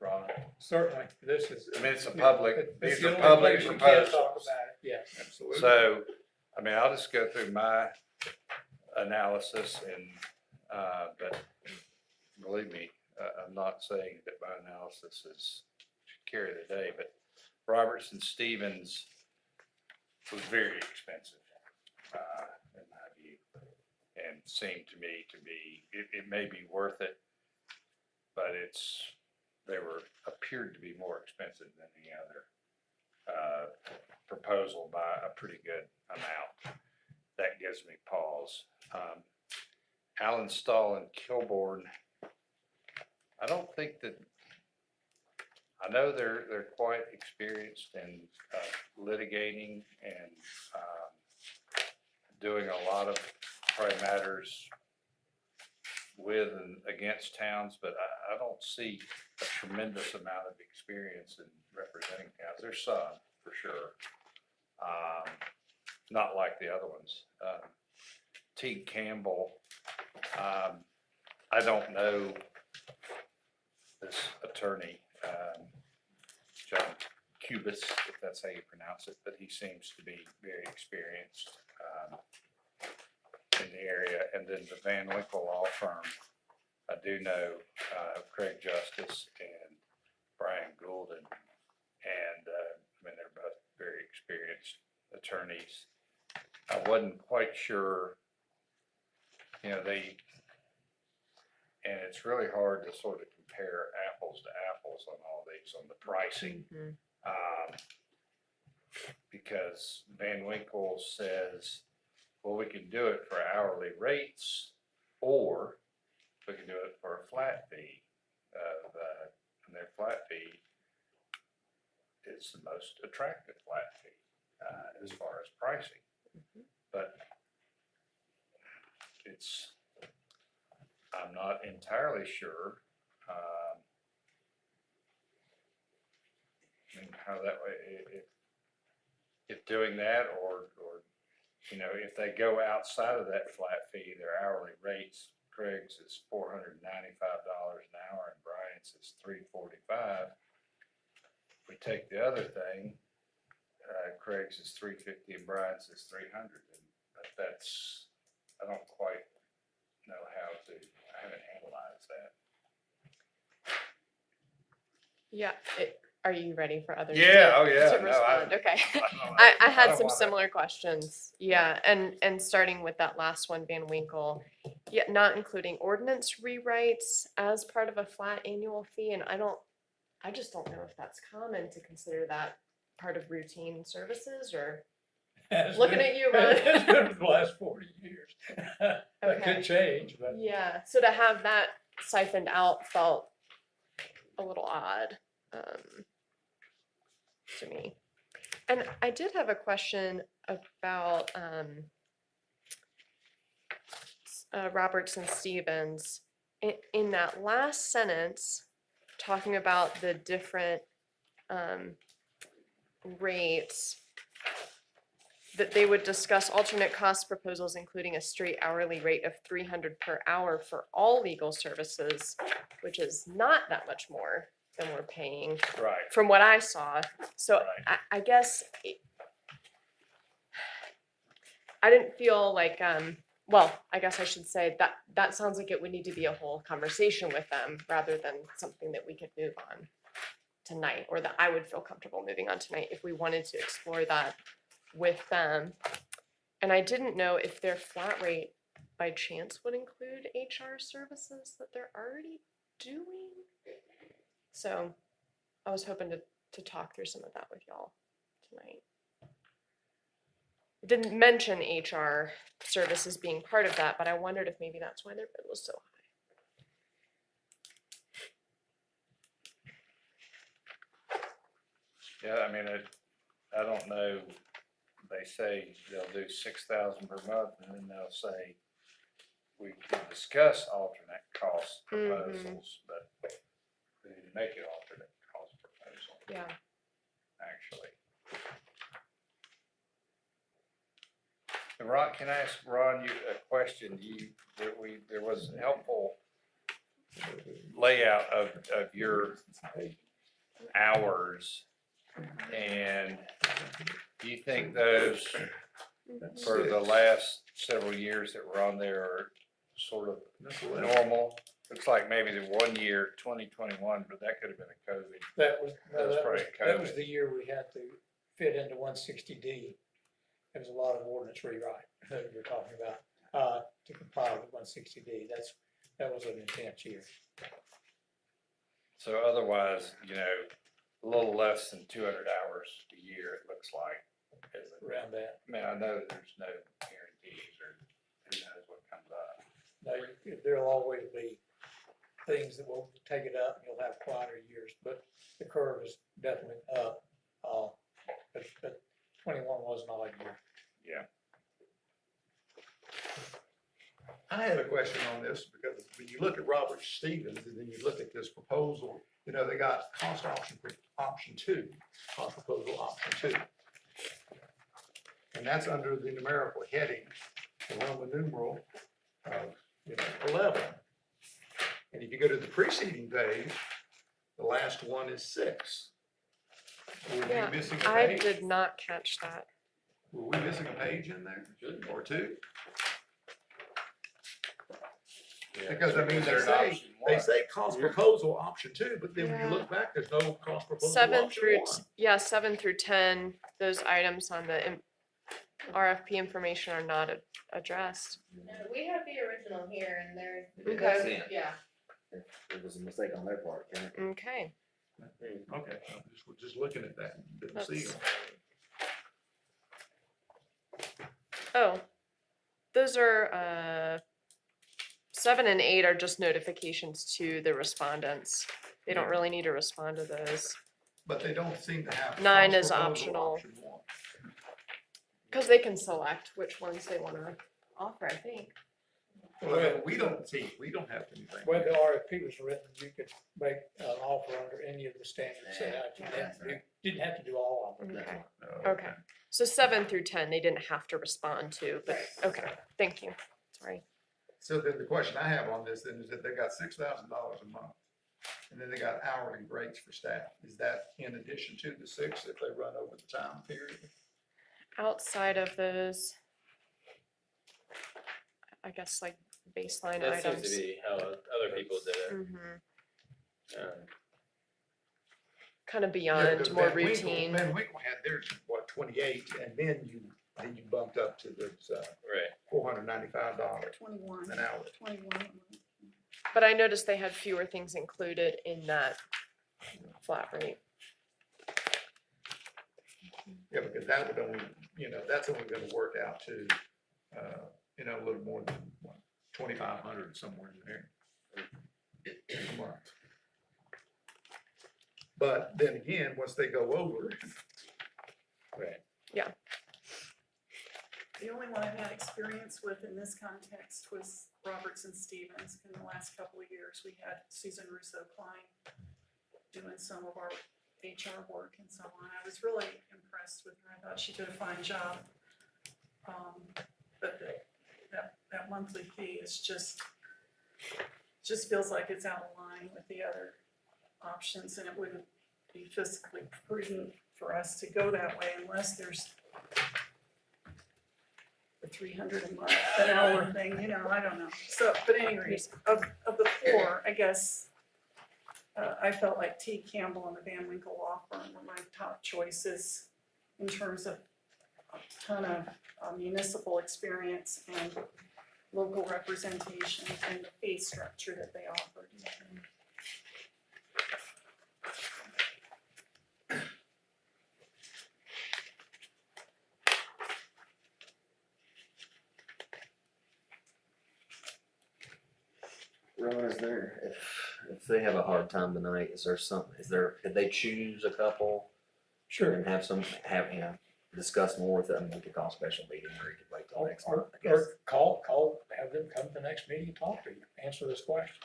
Ron, Certainly, this is. I mean, it's a public, It's these the are only public place you can't talk proposals. about it, yes. Absolutely. So, I mean, I'll just go through my analysis and, but believe me, I'm not saying that my analysis should carry the day, but Robertson Stevens was very expensive, in my view, and seemed to me to be, it may be worth it, but appeared to be more expensive than the other proposal by a pretty good amount. That gives me pause. Allen Stahl and Kilborn, I don't think that, I know they're quite experienced in litigating and doing a lot of probably matters with and against towns, but I don't see a tremendous amount of experience in representing towns. There's some, for sure. Not like the other ones. T. Campbell, I don't know this attorney, John Cubis, if that's how you pronounce it, but he seems to be very experienced in the area. And then the Van Winkle Law Firm, I do know Craig Justice and Brian Goulden, and I mean, they're both very experienced attorneys. I wasn't quite sure, and it's really hard to sort of compare apples to apples on all these, on the pricing. Because Van Winkle says, well, we can do it for hourly rates, or we can do it for a flat fee and their flat fee is the most attractive flat fee as far as pricing. But I'm not entirely sure how that way, if doing that or if they go outside of that flat fee, their hourly rates, Craig's is $495 an hour and Brian's is $345. If we take the other thing, Craig's is $350 and Brian's is $300. But I don't quite know how to, I haven't analyzed that. Yeah, are you ready for others? Yeah, oh to yeah, no, respond? Okay. I had some similar questions. Yeah, and starting with that last one, Van Winkle, yeah, not including ordinance rewrites as part of a flat annual fee, and I just don't know if that's common to consider that part of routine services, or It's Looking been- at you, Ron. It's been for the last 40 years. That Okay. could change, but. Yeah, so to have that siphoned out felt a little odd to me. And I did have a question about Roberts and Stevens. In that last sentence, talking about the different rates, that they would discuss alternate cost proposals, including a straight hourly rate of $300 per hour for all legal services, which is not that much more than we're paying Right. from what I saw. So Right. I guess I didn't feel like, well, I guess I should say that sounds like it would need to be a whole conversation with them rather than something that we could move on tonight, or that I would feel comfortable moving on tonight if we wanted to explore that with them. And I didn't know if their flat rate by chance would include HR services that they're already doing. So I was hoping to talk through some of that with y'all tonight. It didn't mention HR services being part of that, but I wondered if maybe that's why their bid was so high. Yeah, I mean, I don't know, they say they'll do 6,000 per month, and then they'll say, we can discuss alternate cost proposals, but we didn't make it alternate cost proposal, Yeah. actually. And Ron, can I ask Ron you a question? There was a helpful layout of your hours. And do you think those, for the last several years that were on there, are sort of normal? Looks like maybe the 1 year, 2021, but that could have been a COVID. That was, That was probably that was COVID. the year we had to fit into 160D. There was a lot of ordinance rewrite that we're talking about, to comply with 160D. That was an intense year. So otherwise, a little less than 200 hours a year, it looks like. Around that. I mean, I know there's no guarantees or who knows what comes up. Now, there'll always be things that will take it up, and you'll have quieter years, but the curve is definitely up. But 21 was an odd year. Yeah. I had a question on this because when you look at Robert Stevens and then you look at this proposal, they got cost option 2, cost proposal option 2. And that's under the numerical heading, the Roman numeral of 11. And if you go to the preceding page, the last one is 6. Were Yeah, we missing a I page? did not catch that. Were we missing a page in there or 2? Because I mean, they say cost proposal option 2, but then when you look back, there's no cost proposal 7 option through 1. 7 through 10, those items on the RFP information are not addressed. No, we have the original here and there's. Okay. Yeah. It was a mistake on their part, yeah. Okay. Okay, we're just looking at that, didn't see That's- them. Oh, those are 7 and 8 are just notifications to the respondents. They don't really need to respond to those. But they don't seem to have. 9 cost is proposal optional. option 1. Because they can select which ones they want to offer, I think. Well, we don't have anything. When the RFP was written, you could make an offer under any of the standards set out. You didn't have to do all of them. Okay. Oh, Okay. So 7 through 10, they didn't have to respond to, but okay, thank you. Sorry. So then the question I have on this then is that they got $6,000 a month. And then they got hourly rates for staff. Is that in addition to the 6 if they run over the time period? Outside of those, I guess like baseline That seems items. to be how other people did it. Mhm. Kind of Yeah, beyond, because more Van Winkle- routine. Van Winkle had theirs, 28, and then you bumped up to the Right. $495 21. an hour. But I noticed they had fewer things included in that flat rate. Yeah, because that would only, that's only gonna work out to, a little more than, what, 2,500 somewhere in there a month. But then again, once they go over, Right. The only one I've had experience with in this context was Robertson Stevens. In the last couple of years, we had Susan Russo Klein doing some of our HR work and so on. I was really impressed with her. I thought she did a fine job. But that monthly fee is just feels like it's out of line with the other options, and it wouldn't be fiscally prudent for us to go that way unless there's the 300 a month, an hour thing, I don't know. So, but anyways, of the four, I guess, I felt like T. Campbell and the Van Winkle Law Firm were my top choices in terms of a ton of municipal experience and local representation and the fee structure that they offered. Ron, if they have a hard time tonight, could they choose a couple? Sure. And discuss more with them, we could call a special meeting, or you could wait till next month, I guess. Or call, have them come to the next meeting and talk to you, answer this question.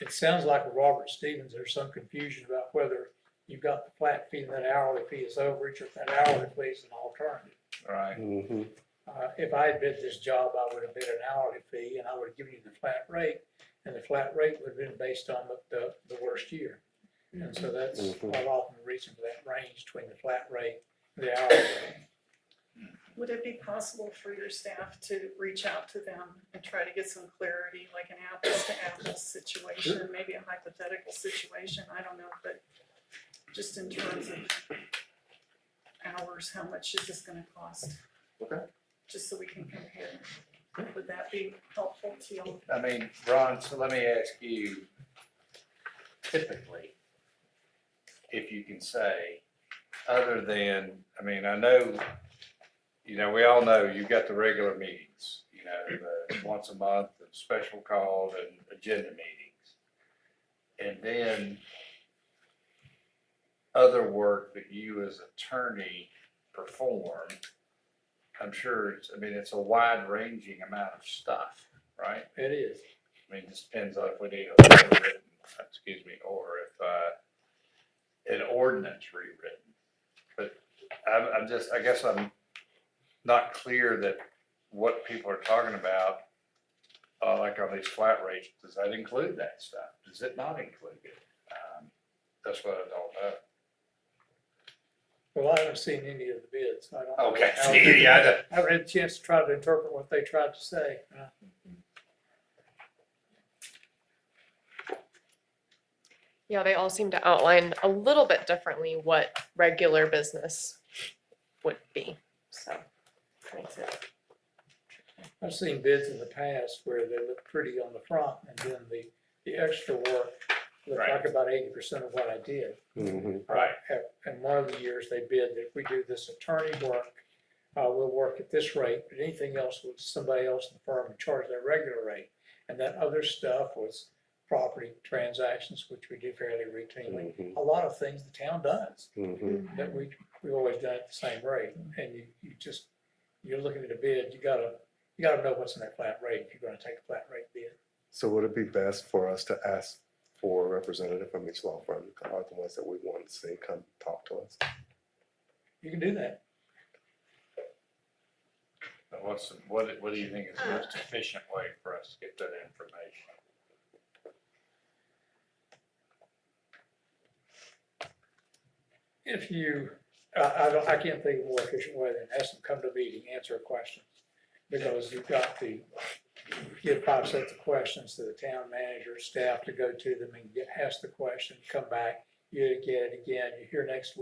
It sounds like with Robert Stevens, there's some confusion about whether you've got the flat fee and that hourly fee is overage, or if that hourly fee is an alternative. Right. If I had bid this job, I would have bid an hourly fee, and I would have given you the flat rate, and the flat rate would have been based on the worst year. And so that's quite often the reason for that range between the flat rate and the hourly rate. Would it be possible for your staff to reach out to them and try to get some clarity, like an apples to apples situation, maybe a hypothetical situation, I don't know, but just in terms of hours, how much is this gonna cost? Okay. Just so we can compare. Would that be helpful to you? I mean, Ron, so let me ask you, typically, if you can say, other than, I mean, I know, we all know you've got the regular meetings, the once a month, the special called and agenda meetings. And then other work that you as attorney perform, I'm sure it's a wide ranging amount of stuff, right? It is. I mean, it just depends on if we need a letter written, or if an ordinance rewritten. But I guess I'm not clear that what people are talking about, like on these flat rates, does that include that stuff? Does it not include it? That's what I don't know. Well, I haven't seen any of the bids. I don't know. Okay. I haven't had a chance to try to interpret what they tried to say. Yeah, they all seem to outline a little bit differently what regular business would be, so. Makes it. I've seen bids in the past where they look pretty on the front, and then the extra work looked like about 80% of what I did. Right. And one of the years they bid that if we do this attorney work, we'll work at this rate, but anything else with somebody else in the firm would charge their regular rate. And that other stuff was property transactions, which we do fairly routinely. A lot of things the town does that we've always done at the same rate. And you're looking at a bid, you gotta know what's in that flat rate if you're gonna take a flat rate bid. So would it be best for us to ask for a representative from each law firm, are the ones that we want to see come talk to us? You can do that. What do you think is the most efficient way for us to get that information? If you, I can't think of a more efficient way than have them come to a meeting, answer a question. Because you've got to give 5 sets of questions to the town manager, staff to go to them and ask the question, come back, you get it again, you hear next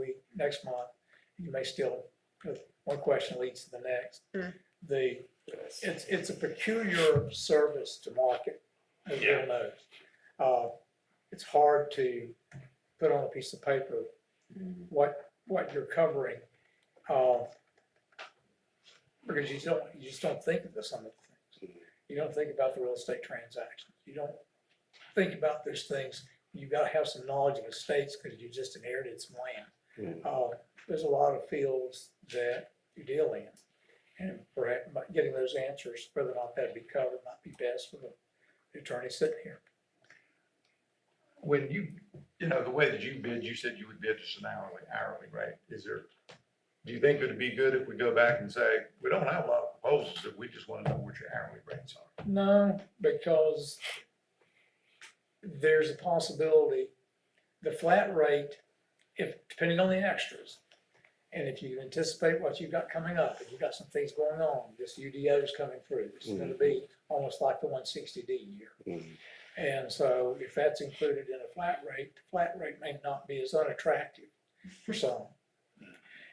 month, you may still, one question leads to the next. It's a peculiar service to market, as you all know. It's hard to put on a piece of paper what you're covering Because you just don't think of some of the things. You don't think about the real estate transactions. You don't think about those things. You've got to have some knowledge of estates because you just inherited some land. There's a lot of fields that you deal in. And perhaps getting those answers, whether or not that'd be covered, might be best for the attorney sitting here. When you know, the way that you bid, you said you would bid just an hourly rate. Do you think it'd be good if we go back and say, we don't have a lot of proposals, if we just want to know what your hourly rates are? No, because there's a possibility, the flat rate, depending on the extras, and if you anticipate what you've got coming up, if you've got some things going on, this UDO is coming through, this is gonna be almost like the 160D year. And so if that's included in a flat rate, the flat rate may not be as unattractive for some.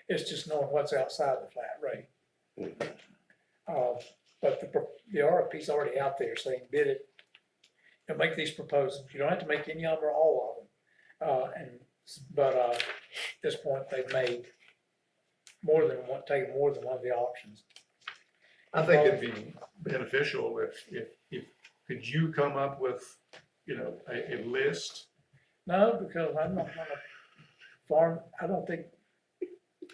It's just knowing what's outside the flat rate. But the RFP's already out there saying bid it and make these proposals. You don't have to make any of them or all of them. But at this point, they've made taken more than one of the options. I think it'd be beneficial if could you come up with, you know, a list? No, because I'm not gonna farm, I don't think.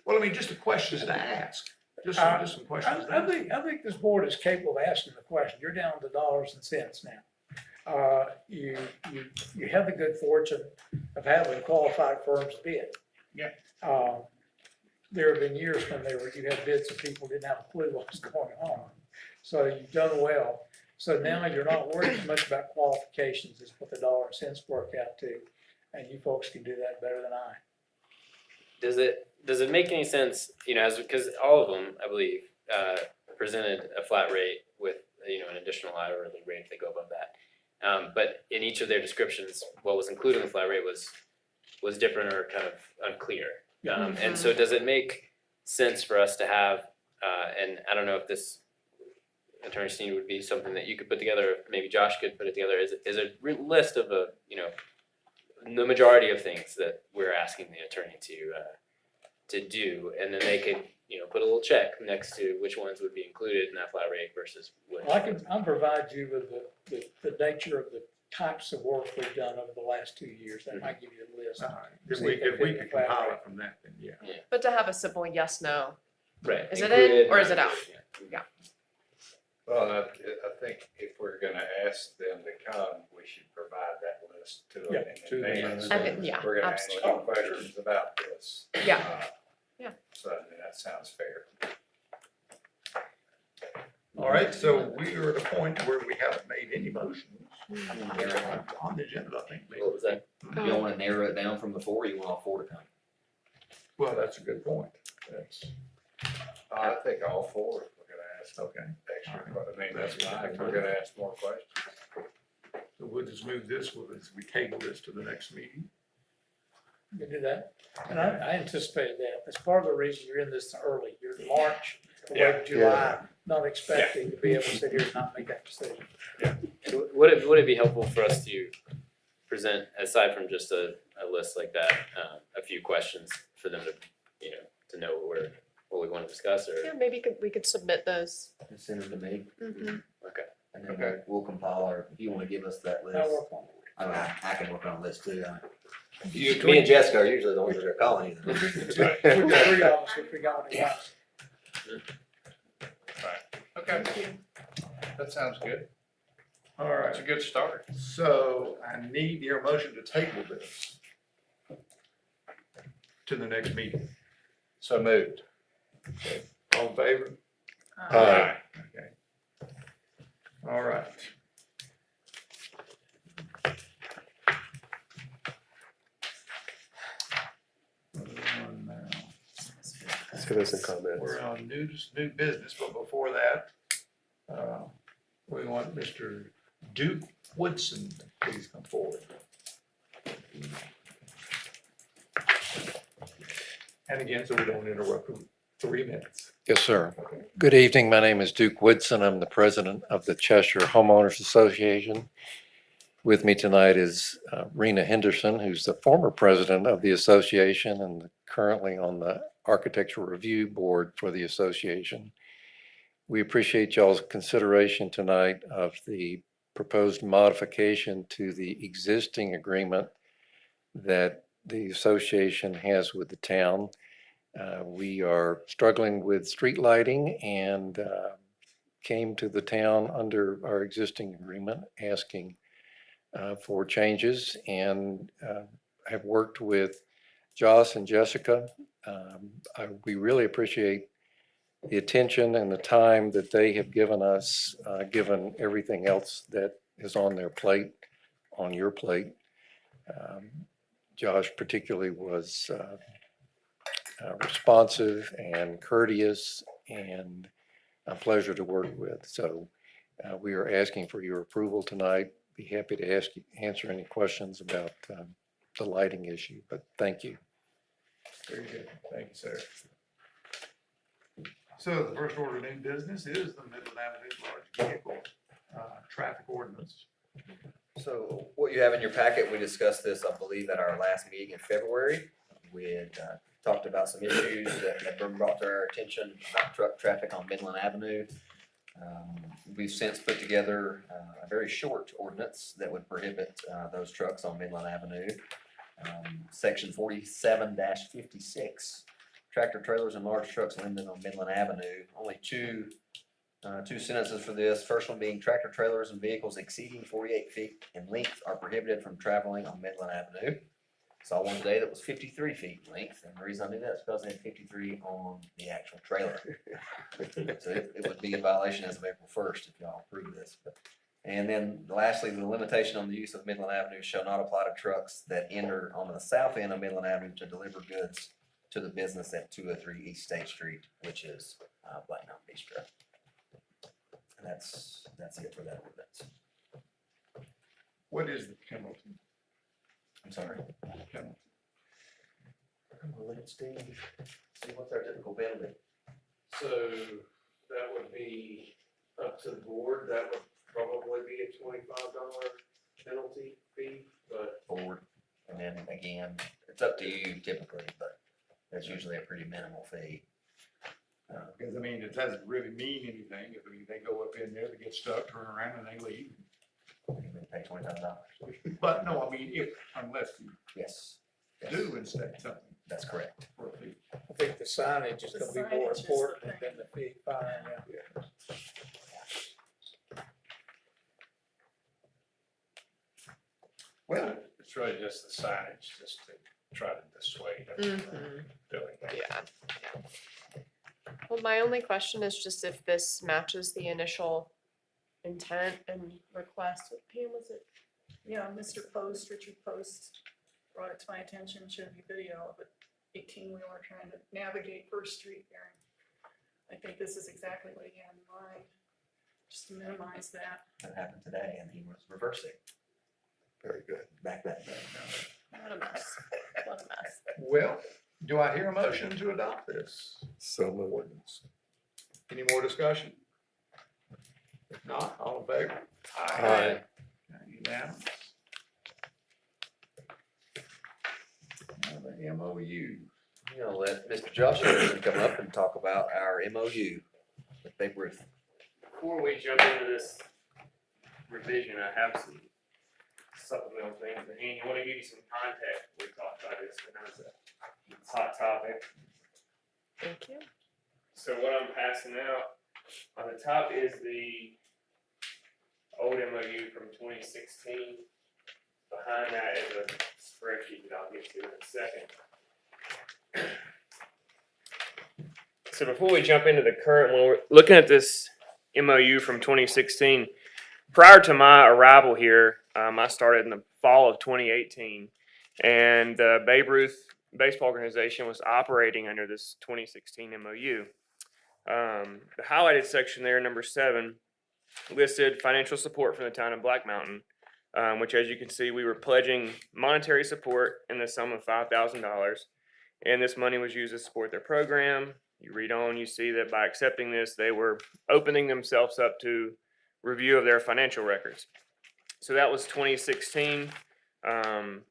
Well, I mean, just a question to ask, just some questions. to ask. I think this board is capable of asking the question. You're down to dollars and cents now. You have the good fortune of having qualified firms bid. Yeah. There have been years when you had bids and people didn't have a clue what was going on. So you've done well. So now you're not worried as much about qualifications as what the dollar and cents work out to. And you folks can do that better than I. Does it make any sense, you know, because all of them, I believe, presented a flat rate with, you know, an additional hourly rate if they go above that. But in each of their descriptions, what was included in the flat rate was different or kind of unclear. And so does it make sense for us to have, and I don't know if this Attorney Steen would be something that you could put together, maybe Josh could put it together, is a list of the majority of things that we're asking the attorney to do, and then they could, put a little check next to which ones would be included in that flat rate versus which. Well, I'll provide you with the nature of the types of work we've done over the last 2 years. That might give you a list. All right. If we could compile it from that, then yeah. But to have a simple yes, no, Right. is it in or is it out? Yeah. Well, I think if we're gonna ask them to come, we should provide that list to them in advance. Yeah, We're gonna ask you absolutely. questions about this. Yeah. Yeah. So that sounds fair. All right, so we are at a point where we haven't made any motions on the agenda, I think. maybe. What was that? You don't want to narrow it down from the four, you want all four to come? Well, that's a good point. That's, I think all four, if we're gonna ask okay. extra, that's fine, if we're gonna ask more questions. So we'll just move this, we table this to the next meeting. You can do that. And I anticipated that. That's part of the reason you're in this early. You're in March, late July, not expecting to be able to sit here and not make that decision. And would it be helpful for us to present, aside from just a list like that, a few questions for them to know what we want to discuss, or? Yeah, maybe we could submit those. Send them to me, Okay. and then we'll compile, or if you want to give us that list. I'll work on it. I mean, I can work on a list too. You- Me and Jessica are usually the ones that are calling you. We've got 3 of us if we got it. Right. Okay. That sounds good. All That's a right, good start. so I need your motion to table this to the next meeting. So moved. All in favor? Aye. Okay. All right. Citizen comments. We're on new business, but before that, we want Mr. Duke Woodson to please come forward. And again, so we don't interrupt for 3 minutes. Yes, sir. Good evening. My name is Duke Woodson. I'm the president of the Cheshire Homeowners Association. With me tonight is Rena Henderson, who's the former president of the association and currently on the Architectural Review Board for the association. We appreciate y'all's consideration tonight of the proposed modification to the existing agreement that the association has with the town. We are struggling with street lighting and came to the town under our existing agreement asking for changes, and have worked with Joss and Jessica. We really appreciate the attention and the time that they have given us, given everything else that is on their plate, on your plate. Josh particularly was responsive and courteous and a pleasure to work with. So we are asking for your approval tonight. Be happy to answer any questions about the lighting issue, but thank you. Very good. Thank you, sir. So the first order of new business is the Midland Avenue large vehicle traffic ordinance. So what you have in your packet, we discussed this, I believe, at our last meeting in February. We had talked about some issues that had been brought to our attention about truck traffic on Midland Avenue. We've since put together a very short ordinance that would prohibit those trucks on Midland Avenue. Section 47-56, tractor trailers and large trucks limited on Midland Avenue. Only two sentences for this. First one being tractor trailers and vehicles exceeding 48 feet in length are prohibited from traveling on Midland Avenue. Saw one today that was 53 feet in length, and the reason I knew that is because they had 53 on the actual trailer. So it would be a violation as of April 1st if y'all approve this. And then lastly, the limitation on the use of Midland Avenue shall not apply to trucks that enter on the south end of Midland Avenue to deliver goods to the business at 203 East State Street, which is Black Mountain Bistro. And that's it for that ordinance. What is the penalty? I'm sorry. Penalty. I'm gonna look at Steve, see what's our typical penalty. So that would be up to the board. That would probably be a $25 penalty fee, but. Forward, and then again, it's up to you typically, but that's usually a pretty minimal fee. Because, I mean, it doesn't really mean anything. If they go up in there, they get stuck, turn around and they leave. You pay $25. But no, I mean, unless you Yes, do instead something. that's correct. for a fee. I think the signage is gonna be more signage is the important thing. than the fee fine, yeah. Well, It's really just the signage, just to try to dissuade them from doing that. Yeah. Well, my only question is just if this matches the initial intent and request. What Pam was it? Yeah, Richard Post brought it to my attention, showed me video of an 18-wheeler trying to navigate First Street there. I think this is exactly what he had in mind, just to minimize that. That happened today, and he was reversing very good. back that day. What a mess. What a mess. Well, do I hear a motion to adopt this? So moved. Ordinance. Any more discussion? If not, all in favor? Aye. Unanimous. Now the MOU. I'm gonna let Mr. Josh Henderson come up and talk about our MOU with Babe Ruth. Before we jump into this revision, I have some supplemental things. And Andy, I want to give you some context. We talked about this, and it's a hot topic. Thank you. So what I'm passing out on the top is the old MOU from 2016. Behind that is a spreadsheet that I'll get to in a second. So before we jump into the current one, we're looking at this MOU from 2016. Prior to my arrival here, I started in the fall of 2018, and the Babe Ruth Baseball Organization was operating under this 2016 MOU. The highlighted section there, number 7, listed financial support from the town of Black Mountain, which, as you can see, we were pledging monetary support in the sum of $5,000, and this money was used to support their program. You read on, you see that by accepting this, they were opening themselves up to review of their financial records. So that was 2016. And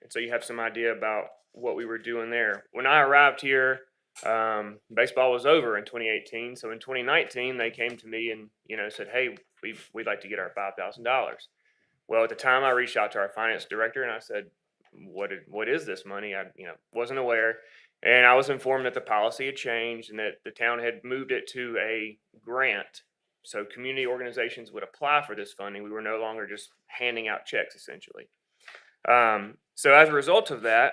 so you have some idea about what we were doing there. When I arrived here, baseball was over in 2018. So in 2019, they came to me and, said, hey, we'd like to get our $5,000. Well, at the time I reached out to our finance director and I said, what is this money? I, wasn't aware. And I was informed that the policy had changed and that the town had moved it to a grant. So community organizations would apply for this funding. We were no longer just handing out checks, essentially. So as a result of that,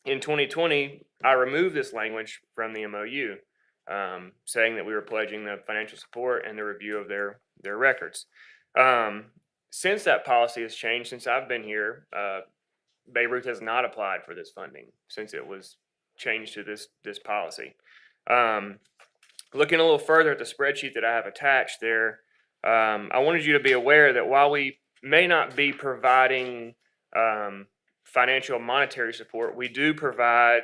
in 2020, I removed this language from the MOU, saying that we were pledging the financial support and the review of their records. Since that policy has changed, since I've been here, Babe Ruth has not applied for this funding since it was changed to this policy. Looking a little further at the spreadsheet that I have attached there, I wanted you to be aware that while we may not be providing financial monetary support, we do provide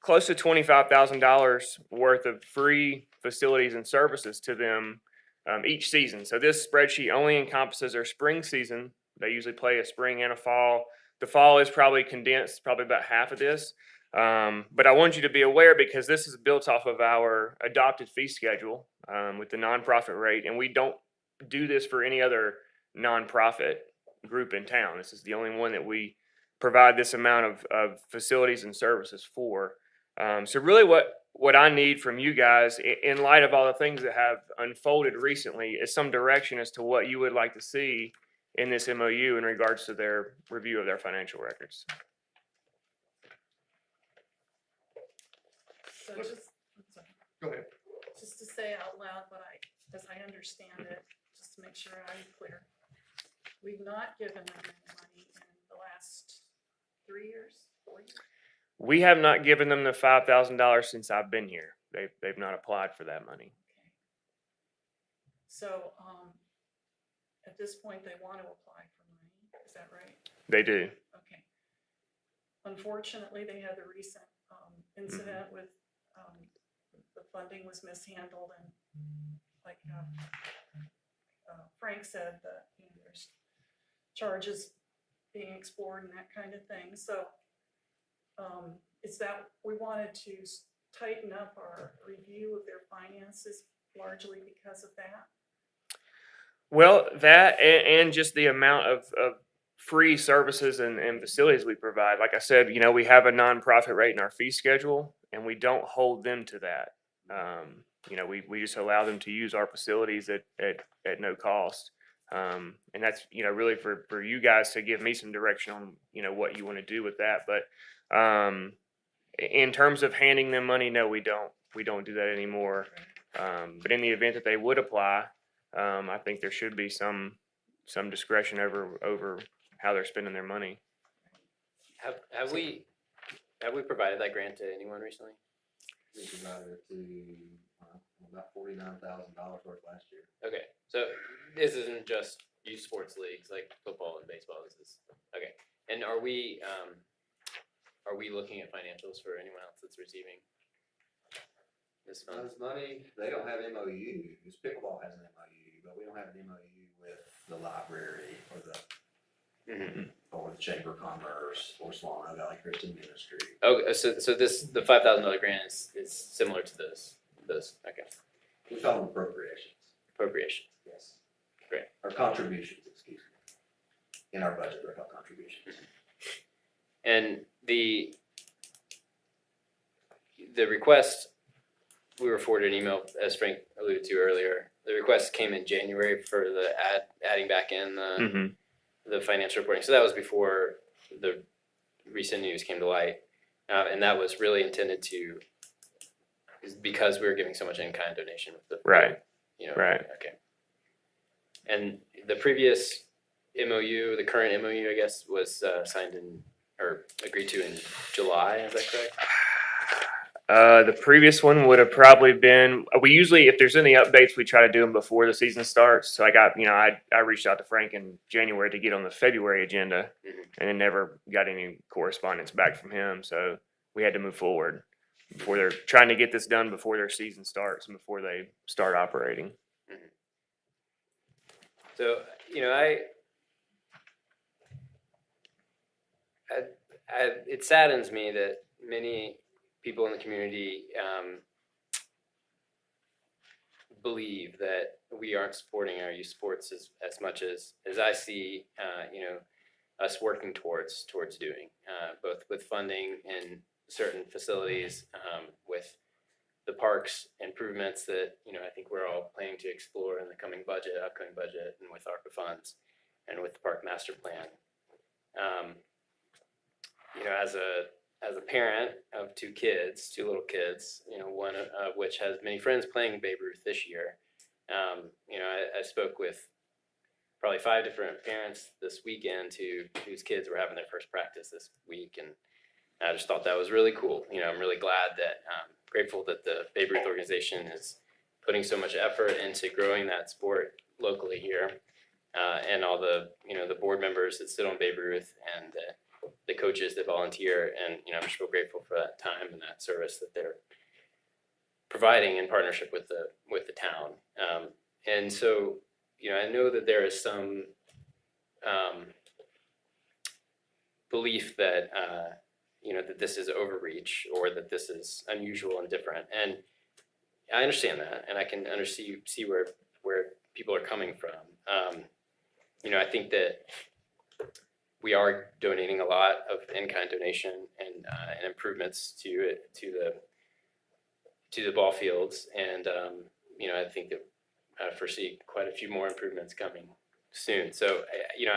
close to $25,000 worth of free facilities and services to them each season. So this spreadsheet only encompasses their spring season. They usually play a spring and a fall. The fall is probably condensed, probably about half of this. But I want you to be aware because this is built off of our adopted fee schedule with the nonprofit rate, and we don't do this for any other nonprofit group in town. This is the only one that we provide this amount of facilities and services for. So really what I need from you guys, in light of all the things that have unfolded recently, is some direction as to what you would like to see in this MOU in regards to their review of their financial records. So just, Go ahead. just to say out loud what as I understand it, just to make sure I'm clear. We've not given them any money in the last 3 years, 4 years. We have not given them the $5,000 since I've been here. They've not applied for that money. Okay. So, at this point, they want to apply for money, is that right? They do. Okay. Unfortunately, they had the recent incident with the funding was mishandled and like Frank said that there's charges being explored and that kind of thing. So it's that we wanted to tighten up our review of their finances largely because of that. Well, that and just the amount of free services and facilities we provide. Like I said, we have a nonprofit rate in our fee schedule, and we don't hold them to that. We just allow them to use our facilities at no cost. And that's, really for you guys to give me some direction on, what you want to do with that. But in terms of handing them money, no, we don't. We don't do that anymore. But in the event that they would apply, I think there should be some discretion over how they're spending their money. Have we provided that grant to anyone recently? We provided it to about $49,000 worth last year. Okay, so this isn't just youth sports leagues like football and baseball. This is okay. And are we looking at financials for anyone else that's receiving this fund? This money, they don't have MOUs. Pickleball has an MOU, but we don't have an MOU with the library or the Chamber of Commerce or Swan Valley Christian Ministry. Okay, so the $5,000 grant is similar to those. Okay. We call them appropriations. Appropriations. Yes. Great. Or contributions, excuse me. In our budget, they're called contributions. And the request, we were forwarded an email, as Frank alluded to earlier. The request came in January for the adding back in the financial reporting. So that was before the recent news came to light, and that was really intended to, because we were giving so much in-kind donation with the Right. Right. Okay. And the previous MOU, the current MOU, I guess, was signed in or agreed to in July. Is that correct? The previous one would have probably been, we usually, if there's any updates, we try to do them before the season starts. So I reached out to Frank in January to get on the February agenda and then never got any correspondence back from him. So we had to move forward before they're trying to get this done before their season starts and before they start operating. So, it saddens me that many people in the community believe that we aren't supporting our youth sports as much as I see, us working towards doing, both with funding in certain facilities, with the parks improvements that, I think we're all planning to explore in the upcoming budget, and with ARPA funds, and with the park master plan. As a parent of two little kids, one of which has many friends playing Babe Ruth this year, I spoke with probably 5 different parents this weekend whose kids were having their first practice this week, and I just thought that was really cool. I'm really glad that, grateful that the Babe Ruth organization is putting so much effort into growing that sport locally here, and all the the board members that sit on Babe Ruth, and the coaches that volunteer, and I'm just real grateful for that time and that service that they're providing in partnership with the town. And so, I know that there is some belief that that this is overreach, or that this is unusual and different, and I understand that, and I can see where people are coming from. I think that we are donating a lot of in-kind donation and improvements to the ball fields, and I think that I foresee quite a few more improvements coming soon. So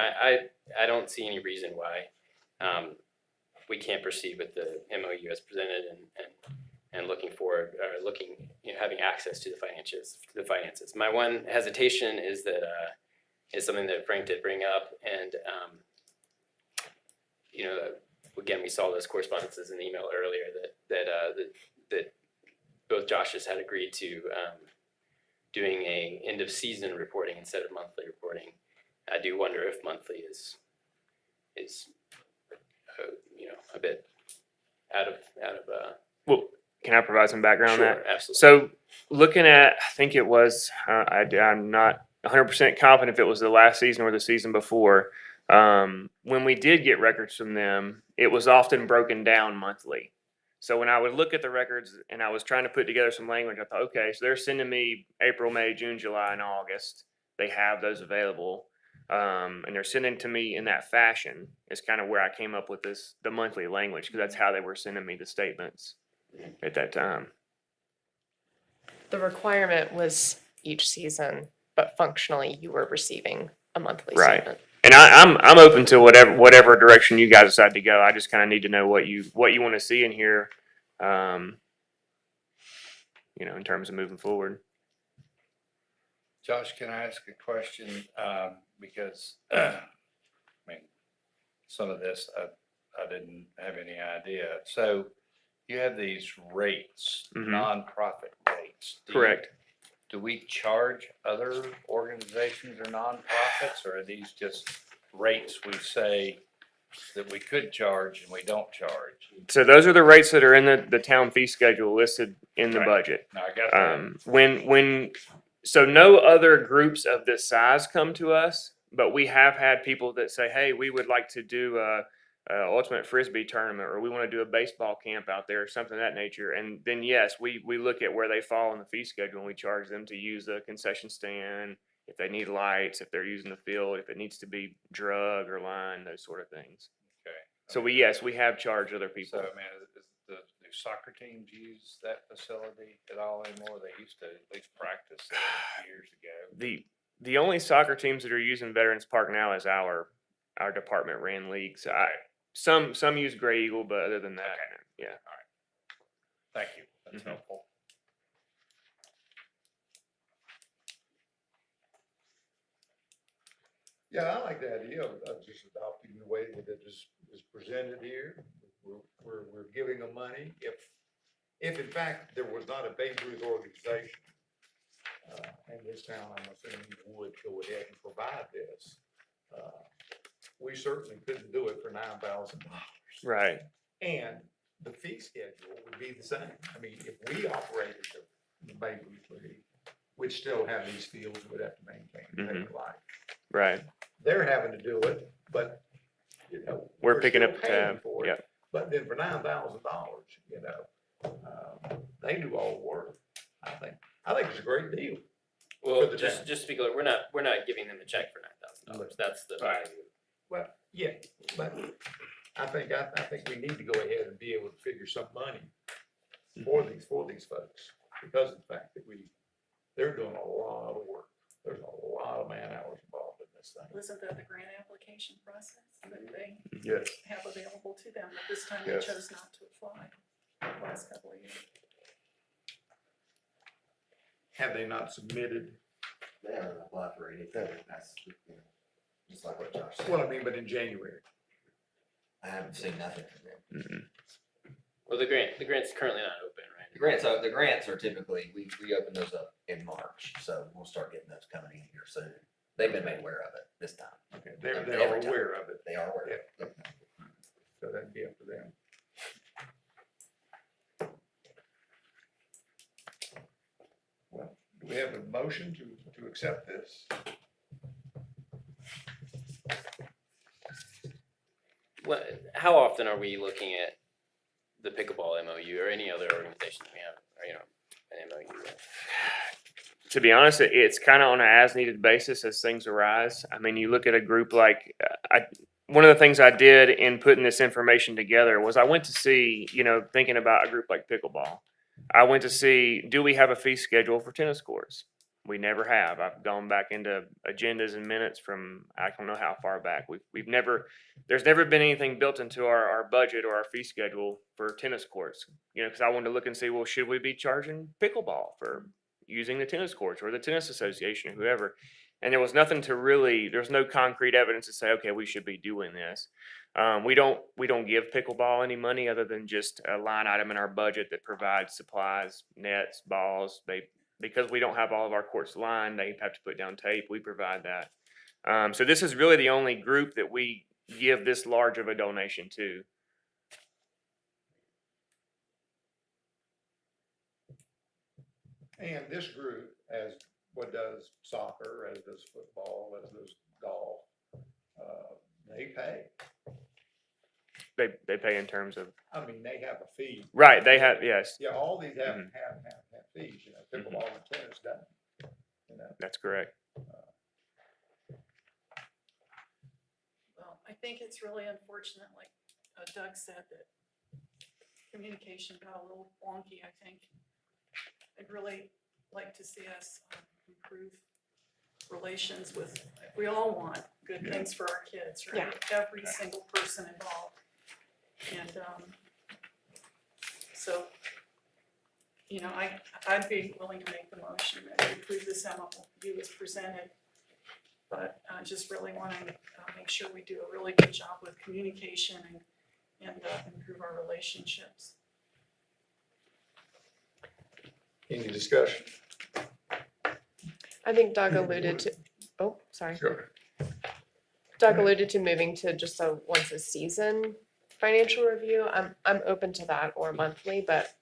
I don't see any reason why we can't proceed with the MOU as presented, and looking forward, or having access to the finances. My one hesitation is that is something that Frank did bring up, and again, we saw those correspondences in the email earlier that both Joshes had agreed to doing a end of season reporting instead of monthly reporting. I do wonder if monthly is a bit out of Well, can I provide some background on that? Sure, absolutely. So looking at, I think it was, I'm not 100% confident if it was the last season or the season before. When we did get records from them, it was often broken down monthly. So when I would look at the records and I was trying to put together some language, I thought, okay, so they're sending me April, May, June, July, and August. They have those available. And they're sending to me in that fashion. Is kind of where I came up with the monthly language, because that's how they were sending me the statements at that time. The requirement was each season, but functionally you were receiving a monthly Right. statement. And I'm open to whatever direction you guys decide to go. I just kind of need to know what you want to see in here, in terms of moving forward. Josh, can I ask a question? Because, some of this I didn't have any idea. So you have these rates, nonprofit rates. Correct. Do we charge other organizations or nonprofits, or are these just rates we say that we could charge and we don't charge? So those are the rates that are in the town fee schedule listed in the Right. budget. No, I got that. So no other groups of this size come to us, but we have had people that say, hey, we would like to do a ultimate frisbee tournament, or we want to do a baseball camp out there, or something of that nature. And then yes, we look at where they fall in the fee schedule, and we charge them to use the concession stand, if they need lights, if they're using the field, if it needs to be drug or line, those sort of things. Okay. So we have charged other people. So, man, do soccer teams use that facility at all anymore? They used to at least practice there years ago. The only soccer teams that are using Veterans Park now is our department ran leagues. Some use Gray Eagle, but other than that, yeah. All right. Thank you. That's helpful. Yeah, I like the idea of just adopting the way that it is presented here. We're giving them money. If in fact there was not a Babe Ruth organization in this town, I'm assuming you would go ahead and provide this. We certainly couldn't do it for $9,000. Right. And the fee schedule would be the same. I mean, if we operated the Babe Ruth League, we'd still have these fields we'd have to maintain, pay for life. Right. They're having to do it, but you know. We're picking still up the paying tab, for it, yeah. But then for $9,000, you know, they do all the work. I think it's a great deal. Well, the just town. just to be clear, we're not giving them a check for $9,000. That's the Right. value. Well, yeah, but I think we need to go ahead and be able to figure some money for these folks, because of the fact that they're doing a lot of work. There's a lot of man hours involved in this thing. Wasn't that the grant application process that they Yes. have available to them, but this time they Yes. chose not to apply the last couple of years? Have they not submitted? They haven't applied for anything, that's, you know, just like what Josh said. Well, I mean, but in January. I haven't seen nothing from them. Well, the grant's currently not open, right? The grants are typically, we open those up in March, so we'll start getting those coming in here soon. They've been made aware of it this time. Okay, they're Every time. aware of it. They are aware. Yeah. So that'd be up to them. Well, do we have a motion to accept this? What, how often are we looking at the pickleball MOU or any other organizations we have, or, you know, an MOU with? To be honest, it's kind of on an as-needed basis as things arise. I mean, you look at a group like, one of the things I did in putting this information together was I went to see, you know, thinking about a group like pickleball. I went to see, do we have a fee schedule for tennis courts? We never have. I've gone back into agendas and minutes from, I don't know how far back. There's never been anything built into our budget or our fee schedule for tennis courts. You know, because I wanted to look and see, well, should we be charging pickleball for using the tennis courts or the tennis association or whoever? And there was nothing to really, there's no concrete evidence to say, okay, we should be doing this. We don't give pickleball any money other than just a line item in our budget that provides supplies, nets, balls. Because we don't have all of our courts lined, they have to put down tape. We provide that. So this is really the only group that we give this large of a donation to. And this group, as what does soccer, as does football, as does golf, they pay. They pay in terms of, I mean, they have a fee. right, they have, yes, Yeah, all these have Mhm. have fees, you know, pickleball and tennis don't, you know. that's correct. Well, I think it's really unfortunate, like Doug said, that communication got a little wonky, I think. I'd really like to see us improve relations with, we all want good things for our kids, right? Every single person involved. And so, you know, I'd be willing to make the motion that we approve this MOU as presented. But I just really want to make sure we do a really good job with communication and improve our relationships. Any discussion? I think Doug alluded to, oh, sorry. Sure. Doug alluded to moving to just a once a season financial review. I'm open to that or monthly, but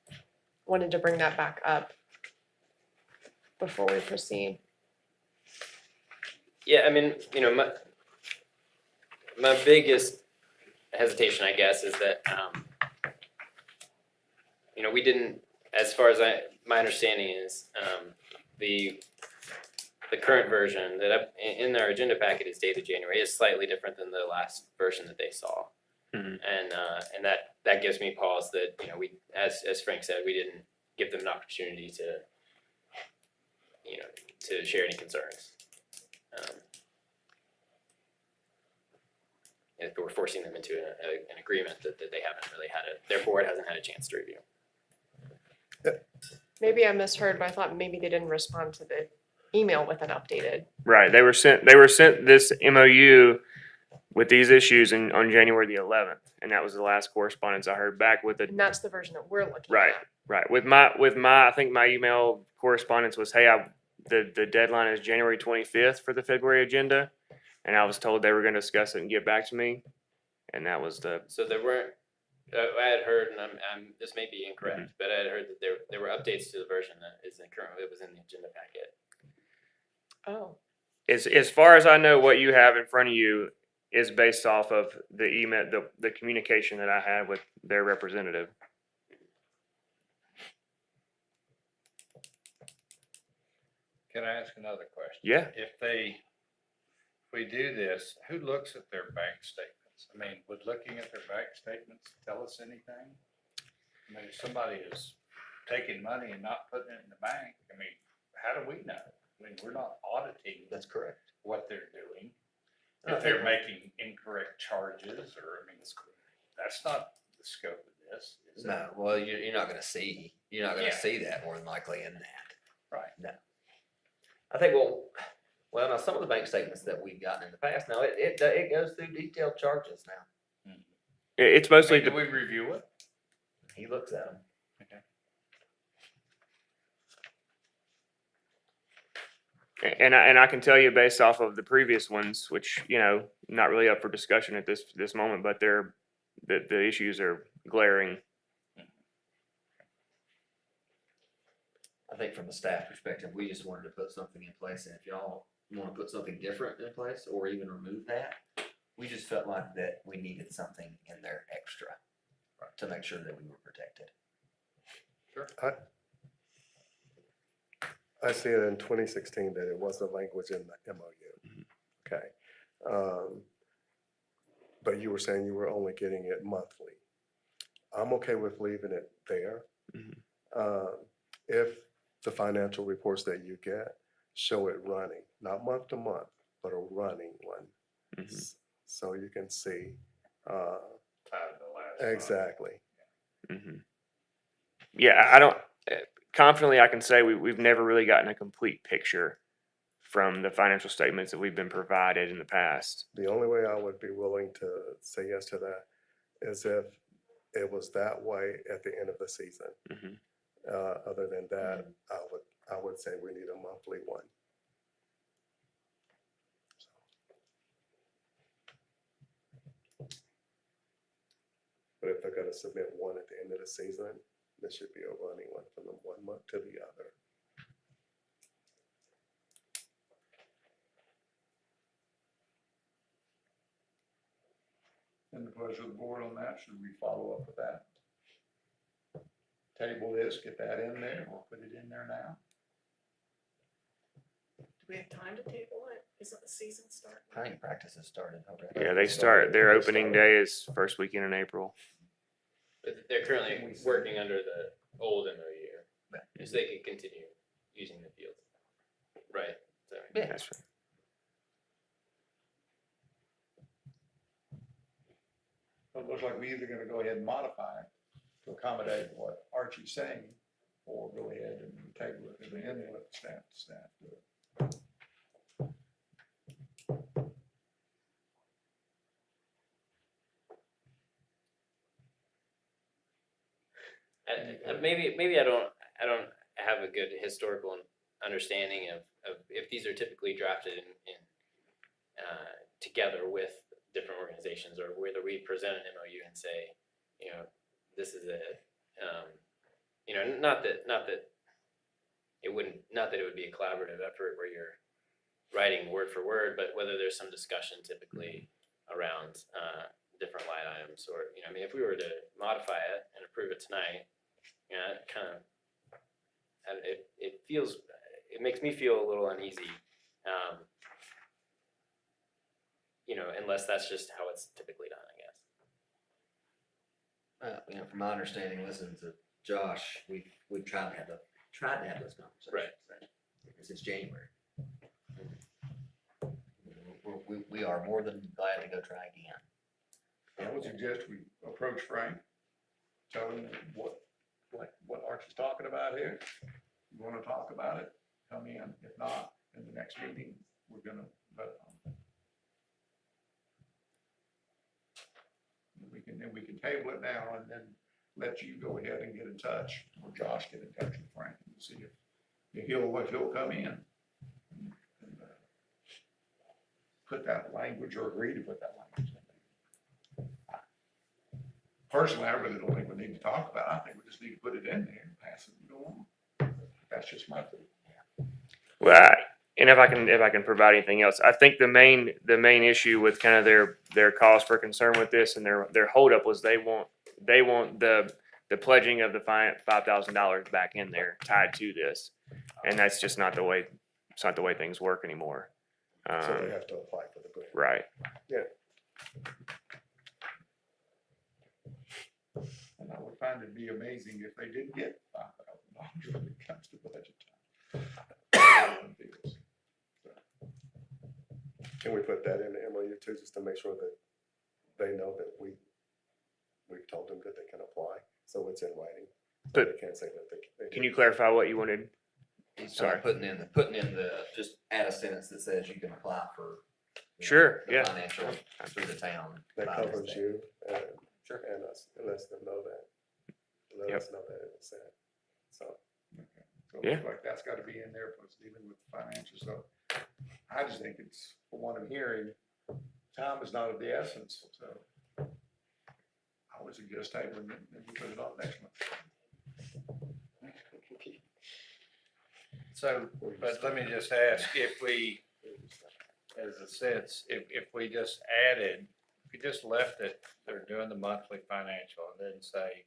wanted to bring that back up before we proceed. Yeah, I mean, you know, my biggest hesitation, I guess, is that, you know, we didn't, as far as my understanding is, the current version that in our agenda packet is dated January is slightly different than the last version that they saw. Mhm. And that gives me pause that, you know, we, as Frank said, we didn't give them an opportunity to, you know, to share any concerns. If we're forcing them into an agreement that they haven't really their board hasn't had a chance to review. Maybe I misheard, but I thought maybe they didn't respond to the email with an updated. Right, they were sent this MOU with these issues on January the 11th, and that was the last correspondence I heard back with it. And that's the version that we're looking Right, at. right. With my, I think my email correspondence was, hey, the deadline is January 25th for the February agenda, and I was told they were going to discuss it and get back to me, and that was the. So there weren't. I had heard, and I'm this may be incorrect, but I had heard that there were updates to the version that is currently was in the agenda packet. Oh. As far as I know, what you have in front of you is based off of the email, the communication that I had with their representative. Can I ask another question? Yeah. If we do this, who looks at their bank statements? I mean, would looking at their bank statements tell us anything? I mean, if somebody is taking money and not putting it in the bank, I mean, how do we know? I mean, we're not auditing. That's correct. What they're doing. I If they're think- making incorrect charges, or, I mean, that's not the scope of this, is it? No, well, you're not gonna see Yeah. see that more than likely in that. Right. No. I think, well, now, some of the bank statements that we've gotten in the past, now, it goes through detailed charges now. It's mostly, Do we review it? He looks at them. and I can tell you based off of the previous ones, which, not really up for discussion at this moment, but the issues are glaring. I think from a staff perspective, we just wanted to put something in place, and if y'all wanna put something different in place, or even remove that, we just felt like that we needed something in there extra to make sure that we were protected. I see it in 2016 that it was the language in the MOU. Okay. But you were saying you were only getting it monthly. I'm okay with leaving it there. If the financial reports that you get show it running, not month to month, but a running one. So you can see. Exactly. Yeah, I don't, confidently, I can say we've never really gotten a complete picture from the financial statements that we've been provided in the past. The only way I would be willing to say yes to that is if it was that way at the end of the season. Other than that, I would say we need a monthly one. But if they're gonna submit one at the end of the season, there should be a running one from the 1 month to the other. And the pleasure of the board on that, should we follow up with that? Table this, get that in there, or put it in there now? Do we have time to table it? Isn't the season starting? I think practice has started already. Yeah, their opening day is first weekend in April. But they're currently working under the old MOU, so they could continue using the field. Right. Sorry. Yeah. That's right. It looks like we're either gonna go ahead and modify it to accommodate what Archie's saying, or go ahead and table it to the end and let staff do it. Maybe I don't have a good historical understanding of if these are typically drafted in together with different organizations, or whether we present an MOU and say, this is it. Not that it would be a collaborative effort where you're writing word for word, but whether there's some discussion typically around different line items, or if we were to modify it and approve it tonight, it kind of it makes me feel a little uneasy, unless that's just how it's typically done, I guess. From my understanding, listening to Josh, we've tried to have those conversations. Right. Since January. We are more than glad to go try again. I would suggest we approach Frank, tell him what Archie's talking about here. You wanna talk about it, come in. If not, in the next meeting, we're gonna vote on it. We can table it now and then let you go ahead and get in touch, or Josh get in touch with Frank and see if he'll come in. And, put that language, or agree to put that language in there. Personally, I really don't think we need to talk about it. I think we just need to put it in there and pass it and go on. That's just my opinion. Well, And if I can provide anything else, I think the main issue with kind of their cause for concern with this and their holdup was they want the pledging of the $5,000 back in there tied to this, and that's just not the way things work anymore. So they have to apply for the grant. Right. Yeah. And I would find it'd be amazing if they did get $5,000 when it comes to budget time. Can we put that in the MOU too, just to make sure that they know that we've told them that they can apply, so it's in writing? But they can't say that they. Can you clarify what you wanted? Sorry, putting in the, just add a sentence that says you can apply for. Sure, the yeah. Financial through the town. That by covers this you and, Sure. and us, it lets them know that. Let Yep. us know that it was said, so. So it Yeah. looks like that's gotta be in there, plus dealing with financials, so I just think it's, for what I'm hearing, time is not of the essence, so I would suggest tabling it, and we put it on next month. So, but let me just ask, if we, as it says, if we just added, if we just left it, they're doing the monthly financial, and then say,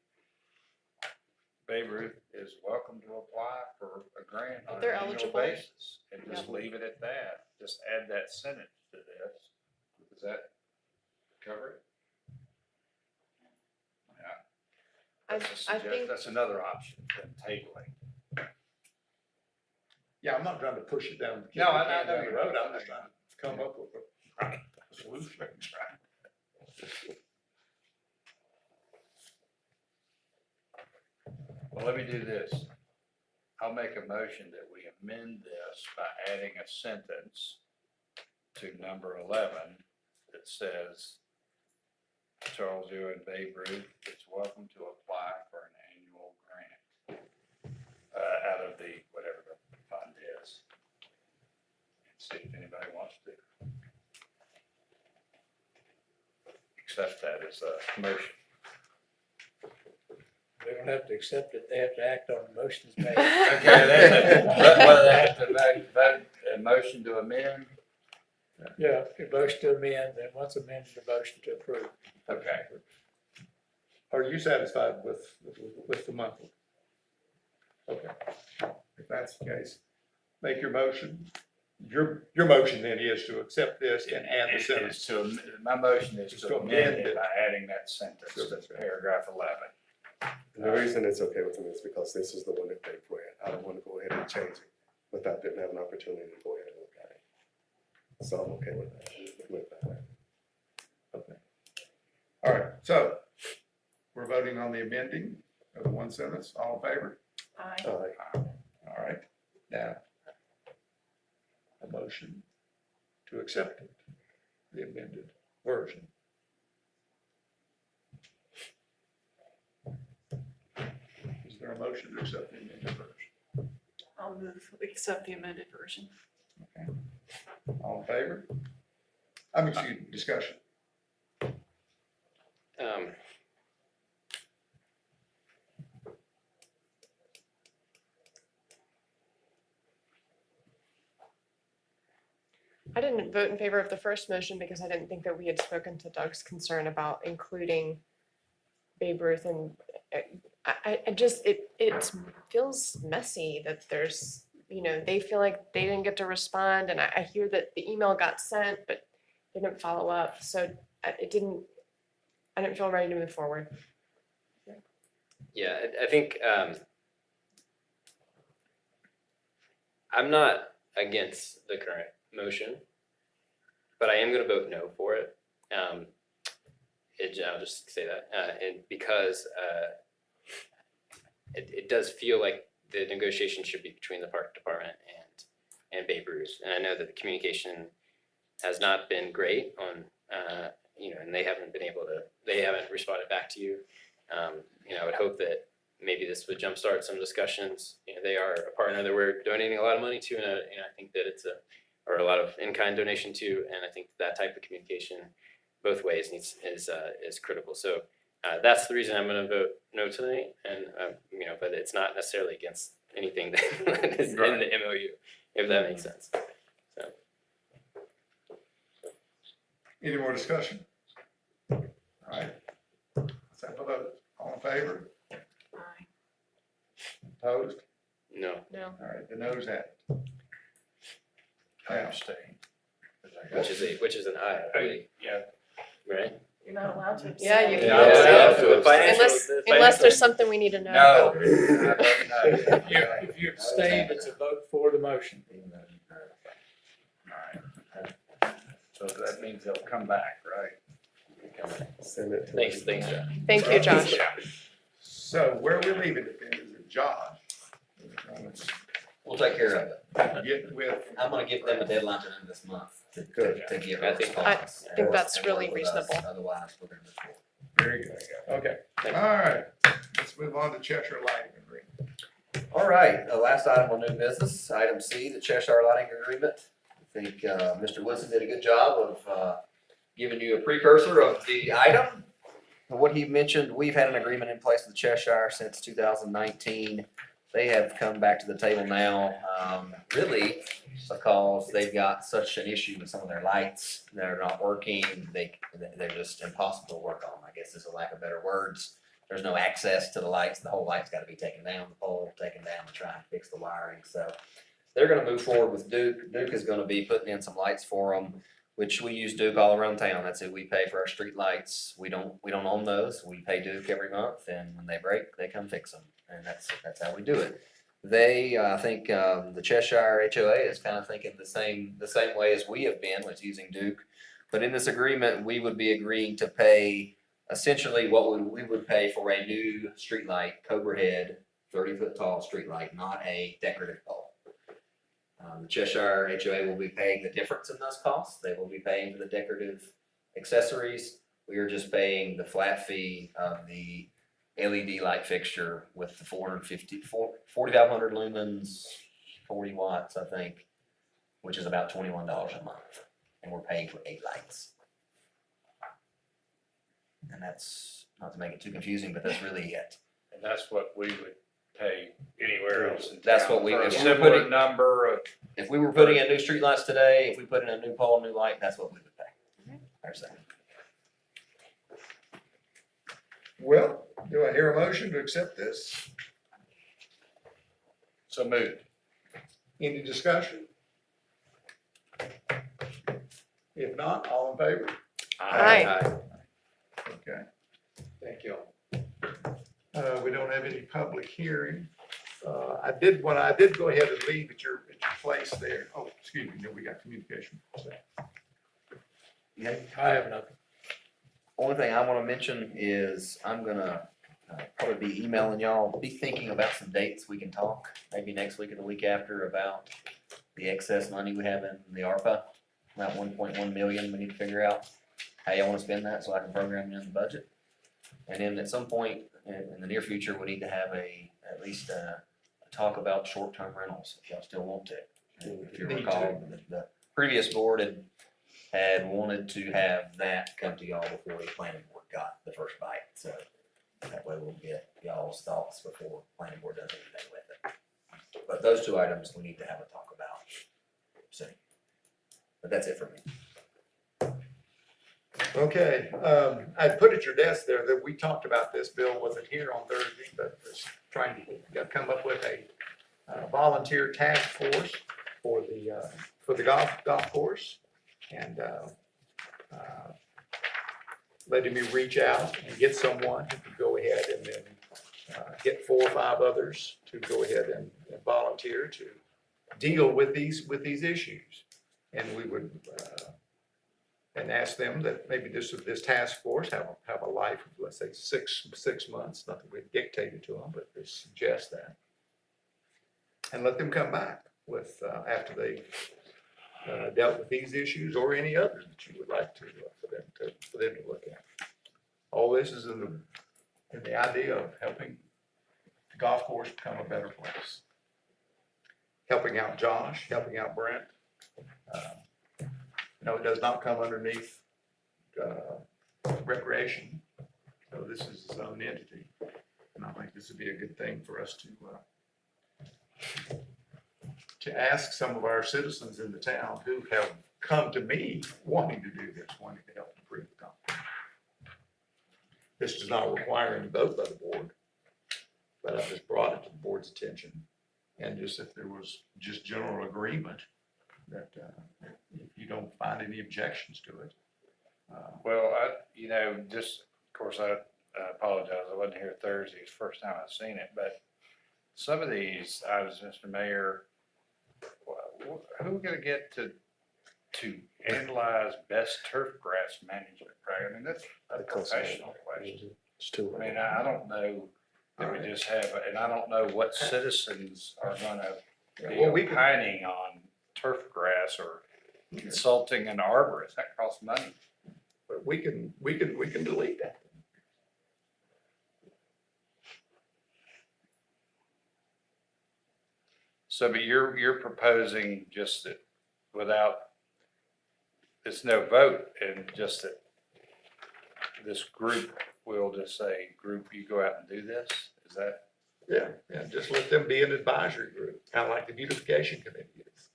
Babe Ruth is welcome to apply for a grant on an They're annual eligible. basis, and just Yeah. leave it at that, just add that sentence to this, does that cover it? Yeah. I think That's another option than tabling. Yeah, I'm not trying to push it down. No, I down know the you're road, not. I'm just trying to come up with a solution. Well, let me do this. I'll make a motion that we amend this by adding a sentence to number 11 that says, Charles U. and Babe Ruth is welcome to apply for an annual grant out of the, whatever the fund is. And see if anybody wants to accept that as a motion. They don't have to accept it, they have to act on the motions made. Okay, well, they have to vote a motion to amend. Yeah, a motion to amend, then once amended, a motion to approve. Okay. Are you satisfied with the monthly? Okay, if that's the case, make your motion. Your motion then is to accept this and add the sentence. My motion is Just to to amend amend it it. by adding that sentence to paragraph 11. And the reason it's okay with me is because this is the one that they read. I don't want to go ahead and change it without them having an opportunity to go ahead and look at it. So I'm okay with that. Okay. All right, so we're voting on the amending of the one sentence. All in favor? Aye. All right, now, a motion to accept it, the amended version. Is there a motion to accept the amended version? I'll move, accept the amended version. Okay. All in favor? I'm excuse me, discussion. I didn't vote in favor of the first motion because I didn't think that we had spoken to Doug's concern about including Babe Ruth, and I just, it feels messy that there's, they feel like they didn't get to respond, and I hear that the email got sent, but didn't follow up, so I didn't feel ready to move forward. Yeah, I think I'm not against the current motion, but I am going to vote no for it. I'll just say that, and because it does feel like the negotiation should be between the park department and Babe Ruth, and I know that the communication has not been great on, and they haven't responded back to you. I would hope that maybe this would jumpstart some discussions. They are a partner that we're donating a lot of money to, and I think that it's a lot of in-kind donation to, and I think that type of communication both ways is critical. So that's the reason I'm going to vote no tonight, and but it's not necessarily against anything that is in the MOU, if that makes sense. So. Any more discussion? All right. Let's have a vote. All in favor? Opposed? No. No. All right, the noes have it. I abstain. Which is an aye, I believe, Yeah. right? You're not allowed to. Yeah, you abstain. can. Yeah, abstain. the financial- Unless, the unless financial- there's something we need to know. No. If you abstain, it's a vote for the motion. So that means they'll come back, right? Send it to. Thanks, Josh. Thank you, Josh. So where are we leaving it then? Is it Josh? We'll take care of it. Get with, I'm gonna give them a deadline to the end of this month to give a I think- response. I think or- that's and really work with us. reasonable. Otherwise, we're gonna move forward. very good. Okay. All right. Let's move on to Cheshire Lighting Agreement. All right, the last item on new business, item C, the Cheshire Lighting Agreement. I think Mr. Woodson did a good job of giving you a precursor of the item. And what he mentioned, we've had an agreement in place with Cheshire since 2019. They have come back to the table now, really because they've got such an issue with some of their lights. They're not working, they're just impossible to work on, I guess is a lack of better words. There's no access to the lights, the whole light's gotta be taken down, the pole taken down to try and fix the wiring, so. They're gonna move forward with Duke. Duke is gonna be putting in some lights for them, which we use Duke all around town. That's who we pay for our street lights. We don't own those. We pay Duke every month, and when they break, they come fix them, and that's how we do it. They, I think, the Cheshire HOA is kind of thinking the same way as we have been with using Duke. But in this agreement, we would be agreeing to pay essentially what we would pay for a new streetlight, Cobra head, 30-foot tall streetlight, not a decorative pole. The Cheshire HOA will be paying the difference in those costs. They will be paying for the decorative accessories. We are just paying the flat fee of the LED light fixture with the 4,500 lumens, 40 watts, I think, which is about $21 a month. And we're paying for 8 lights. And that's, not to make it too confusing, but that's really it. And that's what we would pay anywhere else in town. That's what we, For a if we're similar putting, number of, if we were putting in new streetlights today, if we put in a new pole, new light, that's what we would pay. There's that. Well, do I hear a motion to accept this? so moved. Any discussion? If not, all in favor? Aye. Okay. Thank you. We don't have any public hearing. I did go ahead and leave at your place there. Oh, excuse me, no, we got communication. Okay. I have nothing. Only thing I wanna mention is I'm gonna probably be emailing y'all, be thinking about some dates we can talk, maybe next week or the week after about the excess money we have in the ARPA, about 1.1 million, we need to figure out how y'all wanna spend that so I can program it in the budget. And then at some point in the near future, we need to have at least a talk about short-term rentals, if y'all still want to. If you Need recall, the previous board had wanted to have that come to y'all before the planning board got the first bite, so that way we'll get y'all's thoughts before planning board does anything with it. But those 2 items we need to have a talk about soon. But that's it for me. Okay, I put at your desk there that we talked about this. Bill wasn't here on Thursday, but was trying to come up with a volunteer task force for the golf course. And letting me reach out and get someone who could go ahead and then get 4 or 5 others to go ahead and volunteer to deal with these issues. And we would and ask them that maybe this task force have a life of, let's say, six months. Not that we dictate it to them, but just suggest that, and let them come back with after they dealt with these issues or any others that you would like to for them to look at. All this is in the idea of helping the golf course become a better place. Helping out Josh, helping out Brent. No, it does not come underneath recreation. So this is its own entity. And I think this would be a good thing for us to ask some of our citizens in the town who have come to me wanting to do this, wanting to help improve the golf course. This does not require any vote by the board, but I just brought it to the board's attention. And just if there was just general agreement that if you don't find any objections to it. Well, just, of course, I apologize, I wasn't here Thursday, it's the first time I've seen it, but some of these items, Mr. Mayor, who are we gonna get to analyze best turf grass management practice? I mean, that's a professional question. It's too I mean, I don't know that we just have, and I don't know what citizens are gonna be Well, we can- opining on turf grass or consulting an arborist, that costs money. But we can delete that. So, but you're proposing just that without, it's no vote and just that this group will just say, group, you go out and do this? Is that? Yeah, just let them be an advisory group, kind of like the beautification committee is.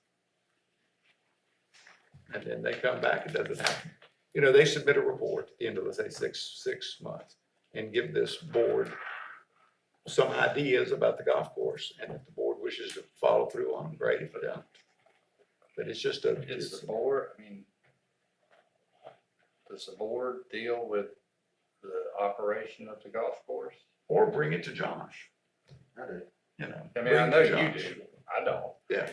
And then they come back, it doesn't happen. You know, they submit a report at the end of, let's say, six months and give this board some ideas about the golf course. And if the board wishes to follow through on them, great. If they don't. But it's just It's the board, I mean, does the board deal with the operation of the golf course? Or bring it to Josh, I do. you know. I mean, bring I it know to you Josh. do, I don't. Yeah.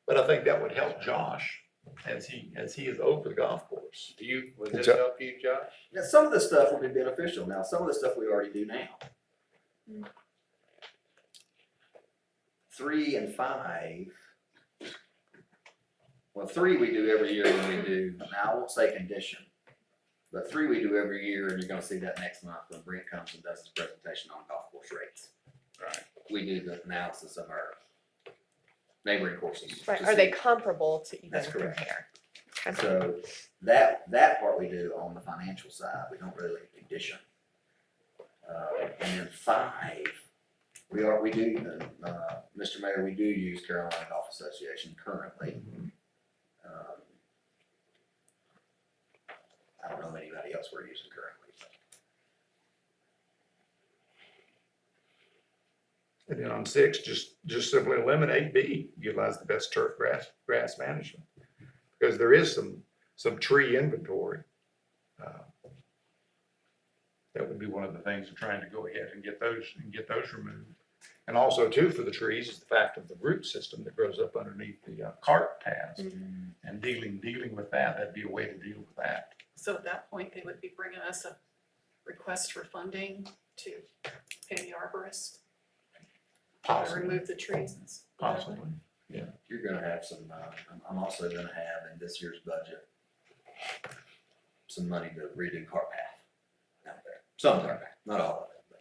But I think that would help Josh as he is over the golf course. Would this help you, Josh? Yeah, some of this stuff will be beneficial. Now, some of the stuff we already do now. 3 and 5. Well, 3 we do every year when we do, now I won't say condition, but 3 we do every year, and you're gonna see that next month when Brent comes and does his presentation on golf course rates. Right. We do the analysis of our neighboring courses. Right, to are they see- comparable to even That's correct. compare? Okay. So that part we do on the financial side, we don't really condition. And then 5, we do, Mr. Mayor, we do use Carolina Golf Association currently. I don't know anybody else we're using currently. And then on 6, just simply eliminate B, utilize the best turf grass management. Because there is some tree inventory. That would be one of the things of trying to go ahead and get those removed. And also too, for the trees is the fact of the root system that grows up underneath the cart paths. And dealing with that, that'd be a way to deal with that. So at that point, they would be bringing us a request for funding to pay the arborist to Possibly. remove the trees and stuff. Possibly, yeah. You're gonna have some, I'm also gonna have in this year's budget, some money to redo cart path out there. Some cart path, not all of it,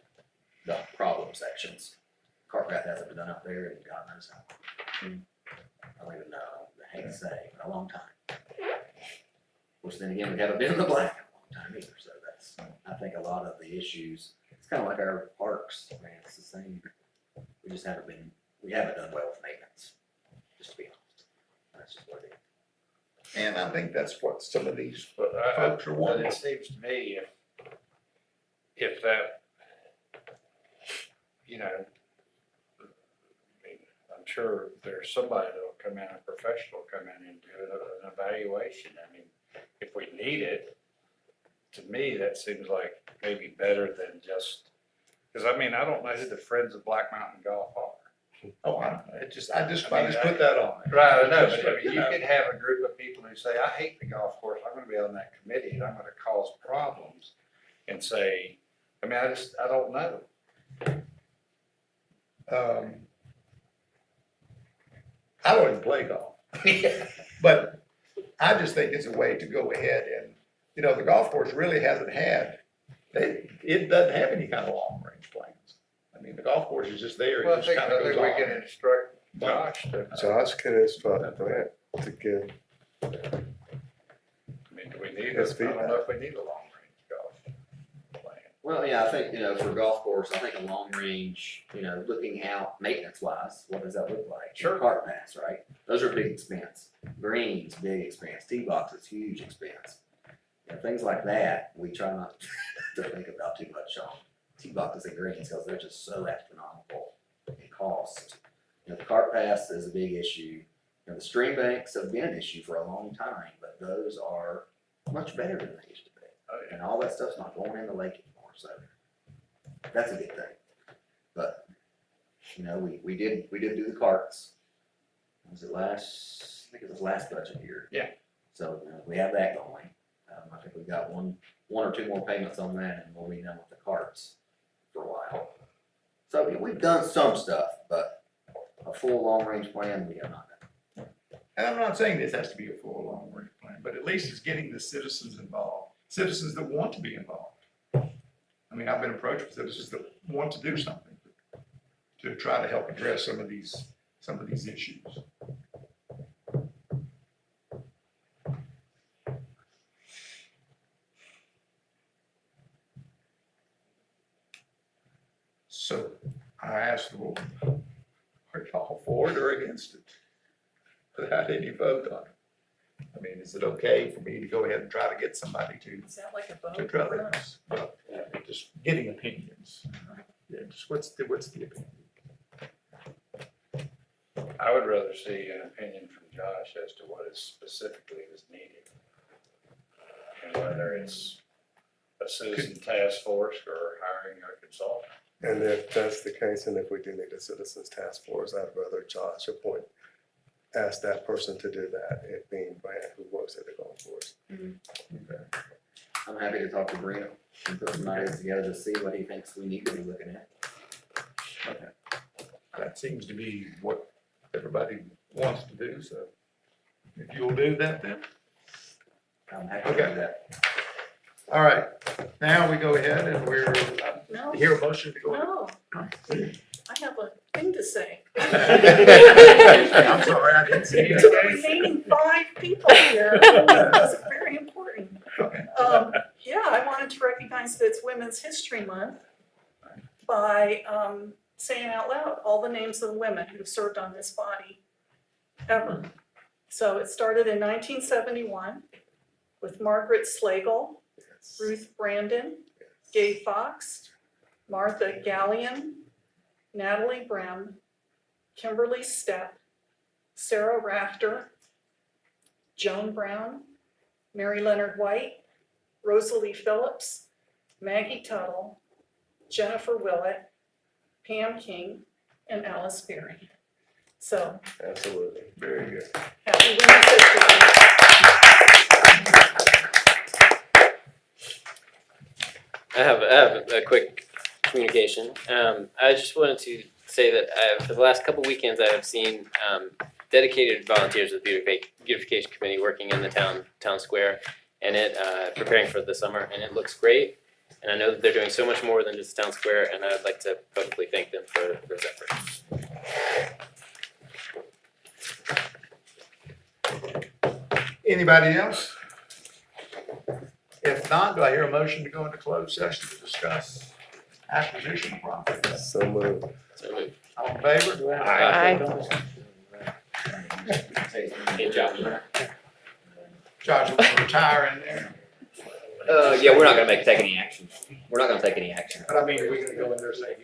but the problem sections. Cart path hasn't been done out there in God knows how long. I don't even know, I hate to say, but a long time. Of course, then again, we haven't been in the black in a long time either, so that's, I think a lot of the issues, it's kind of like our parks, man, it's the same. We just haven't done well with maintenance, just to be honest. That's just what it is. And I think that's what some of these But folks are but wanting. it seems to me if that, you know, I mean, I'm sure there's somebody that'll come in, a professional come in and do an evaluation. I mean, if we need it, to me, that seems like maybe better than just, because I mean, I don't know who the Friends of Black Mountain Golf are. Oh, I just put that on there. Right, I know, but I mean, you could have a group of people who say, I hate the golf course, I'm gonna be on that committee and I'm gonna cause problems. And say, I mean, I don't know. I don't even play golf. But I just think it's a way to go ahead and, you know, the golf course really hasn't had, it doesn't have any kind of long range plans. I mean, the golf course is just there. Well, It I just think kind of goes we can on. instruct Josh to, Josh can instruct Brent to give I mean, do we need His I don't know feedback. if we need a long range golf plan. Well, yeah, I think, for golf course, I think a long range, looking out maintenance wise, what does that look like? Sure. Cart paths, right? Those are big expense. Greens, big expense. Tee boxes, huge expense. Things like that, we try not to think about too much on tee boxes and greens because they're just so astronomical in cost. The cart paths is a big issue. The stream banks have been an issue for a long time, but those are much better than they used to be. And all that stuff's not going in the lake anymore, so that's a good thing. But, we did do the carts. Was it I think it was last budget year. Yeah. So, we have that going. I think we've got one or two more payments on that and we'll be done with the carts for a while. So, we've done some stuff, but a full long-range plan, we have not done. And I'm not saying this has to be a full long-range plan, but at least it's getting the citizens involved, citizens that want to be involved. I mean, I've been approached with citizens that want to do something to try to help address some of these issues. So I asked the board, are y'all for it or against it? Without any vote on it. I mean, is it okay for me to go ahead and try to get somebody Is that like a vote? to try this? Well, just getting opinions. Yeah, just what's the opinion? I would rather see an opinion from Josh as to what is specifically is needed. And whether it's a citizen task force or hiring a consultant. And if that's the case, and if we do need a citizens task force, I'd rather Josh ask that person to do that, it being Brand who works at the golf course. Okay. I'm happy to talk to Breno and put some ideas together to see what he thinks we need to be looking at. Okay. That seems to be what everybody wants to do, so if you'll do that then. I'm happy to do that. All right, now we go ahead and No, hear a motion to go. no, I have a thing to say. I'm sorry, I didn't see To the it. remaining 5 people here, that's very important. Okay. Yeah, I wanted to recognize that it's Women's History Month by saying out loud all the names of the women who've served on this body ever. So it started in 1971 with Margaret Slagle, Ruth Brandon, Gay Fox, Martha Gallion, Natalie Brem, Kimberly Stepp, Sarah Rafter, Joan Brown, Mary Leonard White, Rosalie Phillips, Maggie Tuttle, Jennifer Willett, Pam King, and Alice Berry. So, Absolutely. Very good. happy Women's History Month. I have a quick communication. I just wanted to say that for the last couple weekends, I have seen dedicated volunteers with the beautification committee working in the town square, and preparing for the summer, and it looks great. And I know that they're doing so much more than just town square, and I would like to publicly thank them for those efforts. Anybody else? If not, do I hear a motion to go into closed session to discuss acquisition of property? So moved. So moved. All in favor? Aye. Good job. Josh, we'll retire in there. Yeah, we're not gonna take any action. We're not gonna take any action. But I mean, we can go in there and say,